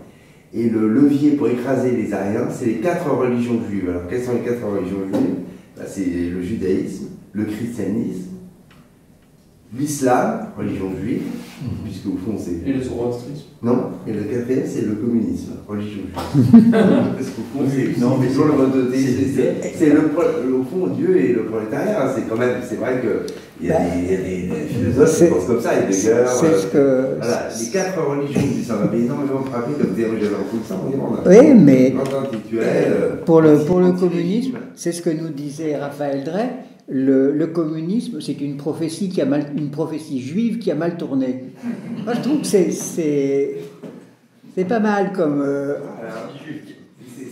Et le levier pour écraser les Aryens, c'est les 4 religions juives. Alors, quelles sont les 4 religions juives? C'est le judaïsme, le christianisme, l'islam, religion juive, puisque au fond c'est... Et le zoroastrisme? Non, et le 4e c'est le communisme, religion juive. Parce qu'au fond c'est... Non, mais sur le monothéisme, c'est au fond Dieu et le prolétariat. C'est quand même, c'est vrai que... Il y a des philosophes qui pensent comme ça, Heidegger. Voilà, les 4 religions du ça m'a énormément frappé comme théorie, j'avais entendu ça en Iran. Oui, mais pour le anti-sémitisme. communisme, c'est ce que nous disait Raphaël Drey, le communisme, c'est une prophétie juive qui a mal tourné. Moi, je trouve que c'est pas mal comme...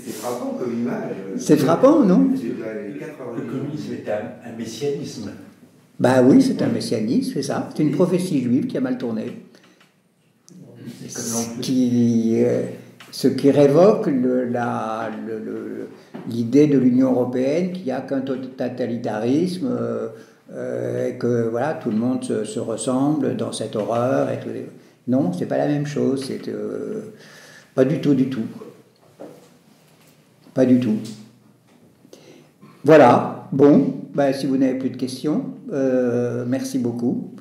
C'est frappant comme image. C'est frappant, non? Le communisme est un messianisme. Bah oui, c'est un messianisme, c'est ça. C'est une prophétie juive qui a mal tourné. Ce qui révoque l'idée de l'Union européenne qui a qu'un totalitarisme et que voilà, tout le monde se ressemble dans cette horreur. Non, c'est pas la même chose. C'est pas du tout. Pas du tout. Voilà. Bon, si vous n'avez plus de questions, merci beaucoup.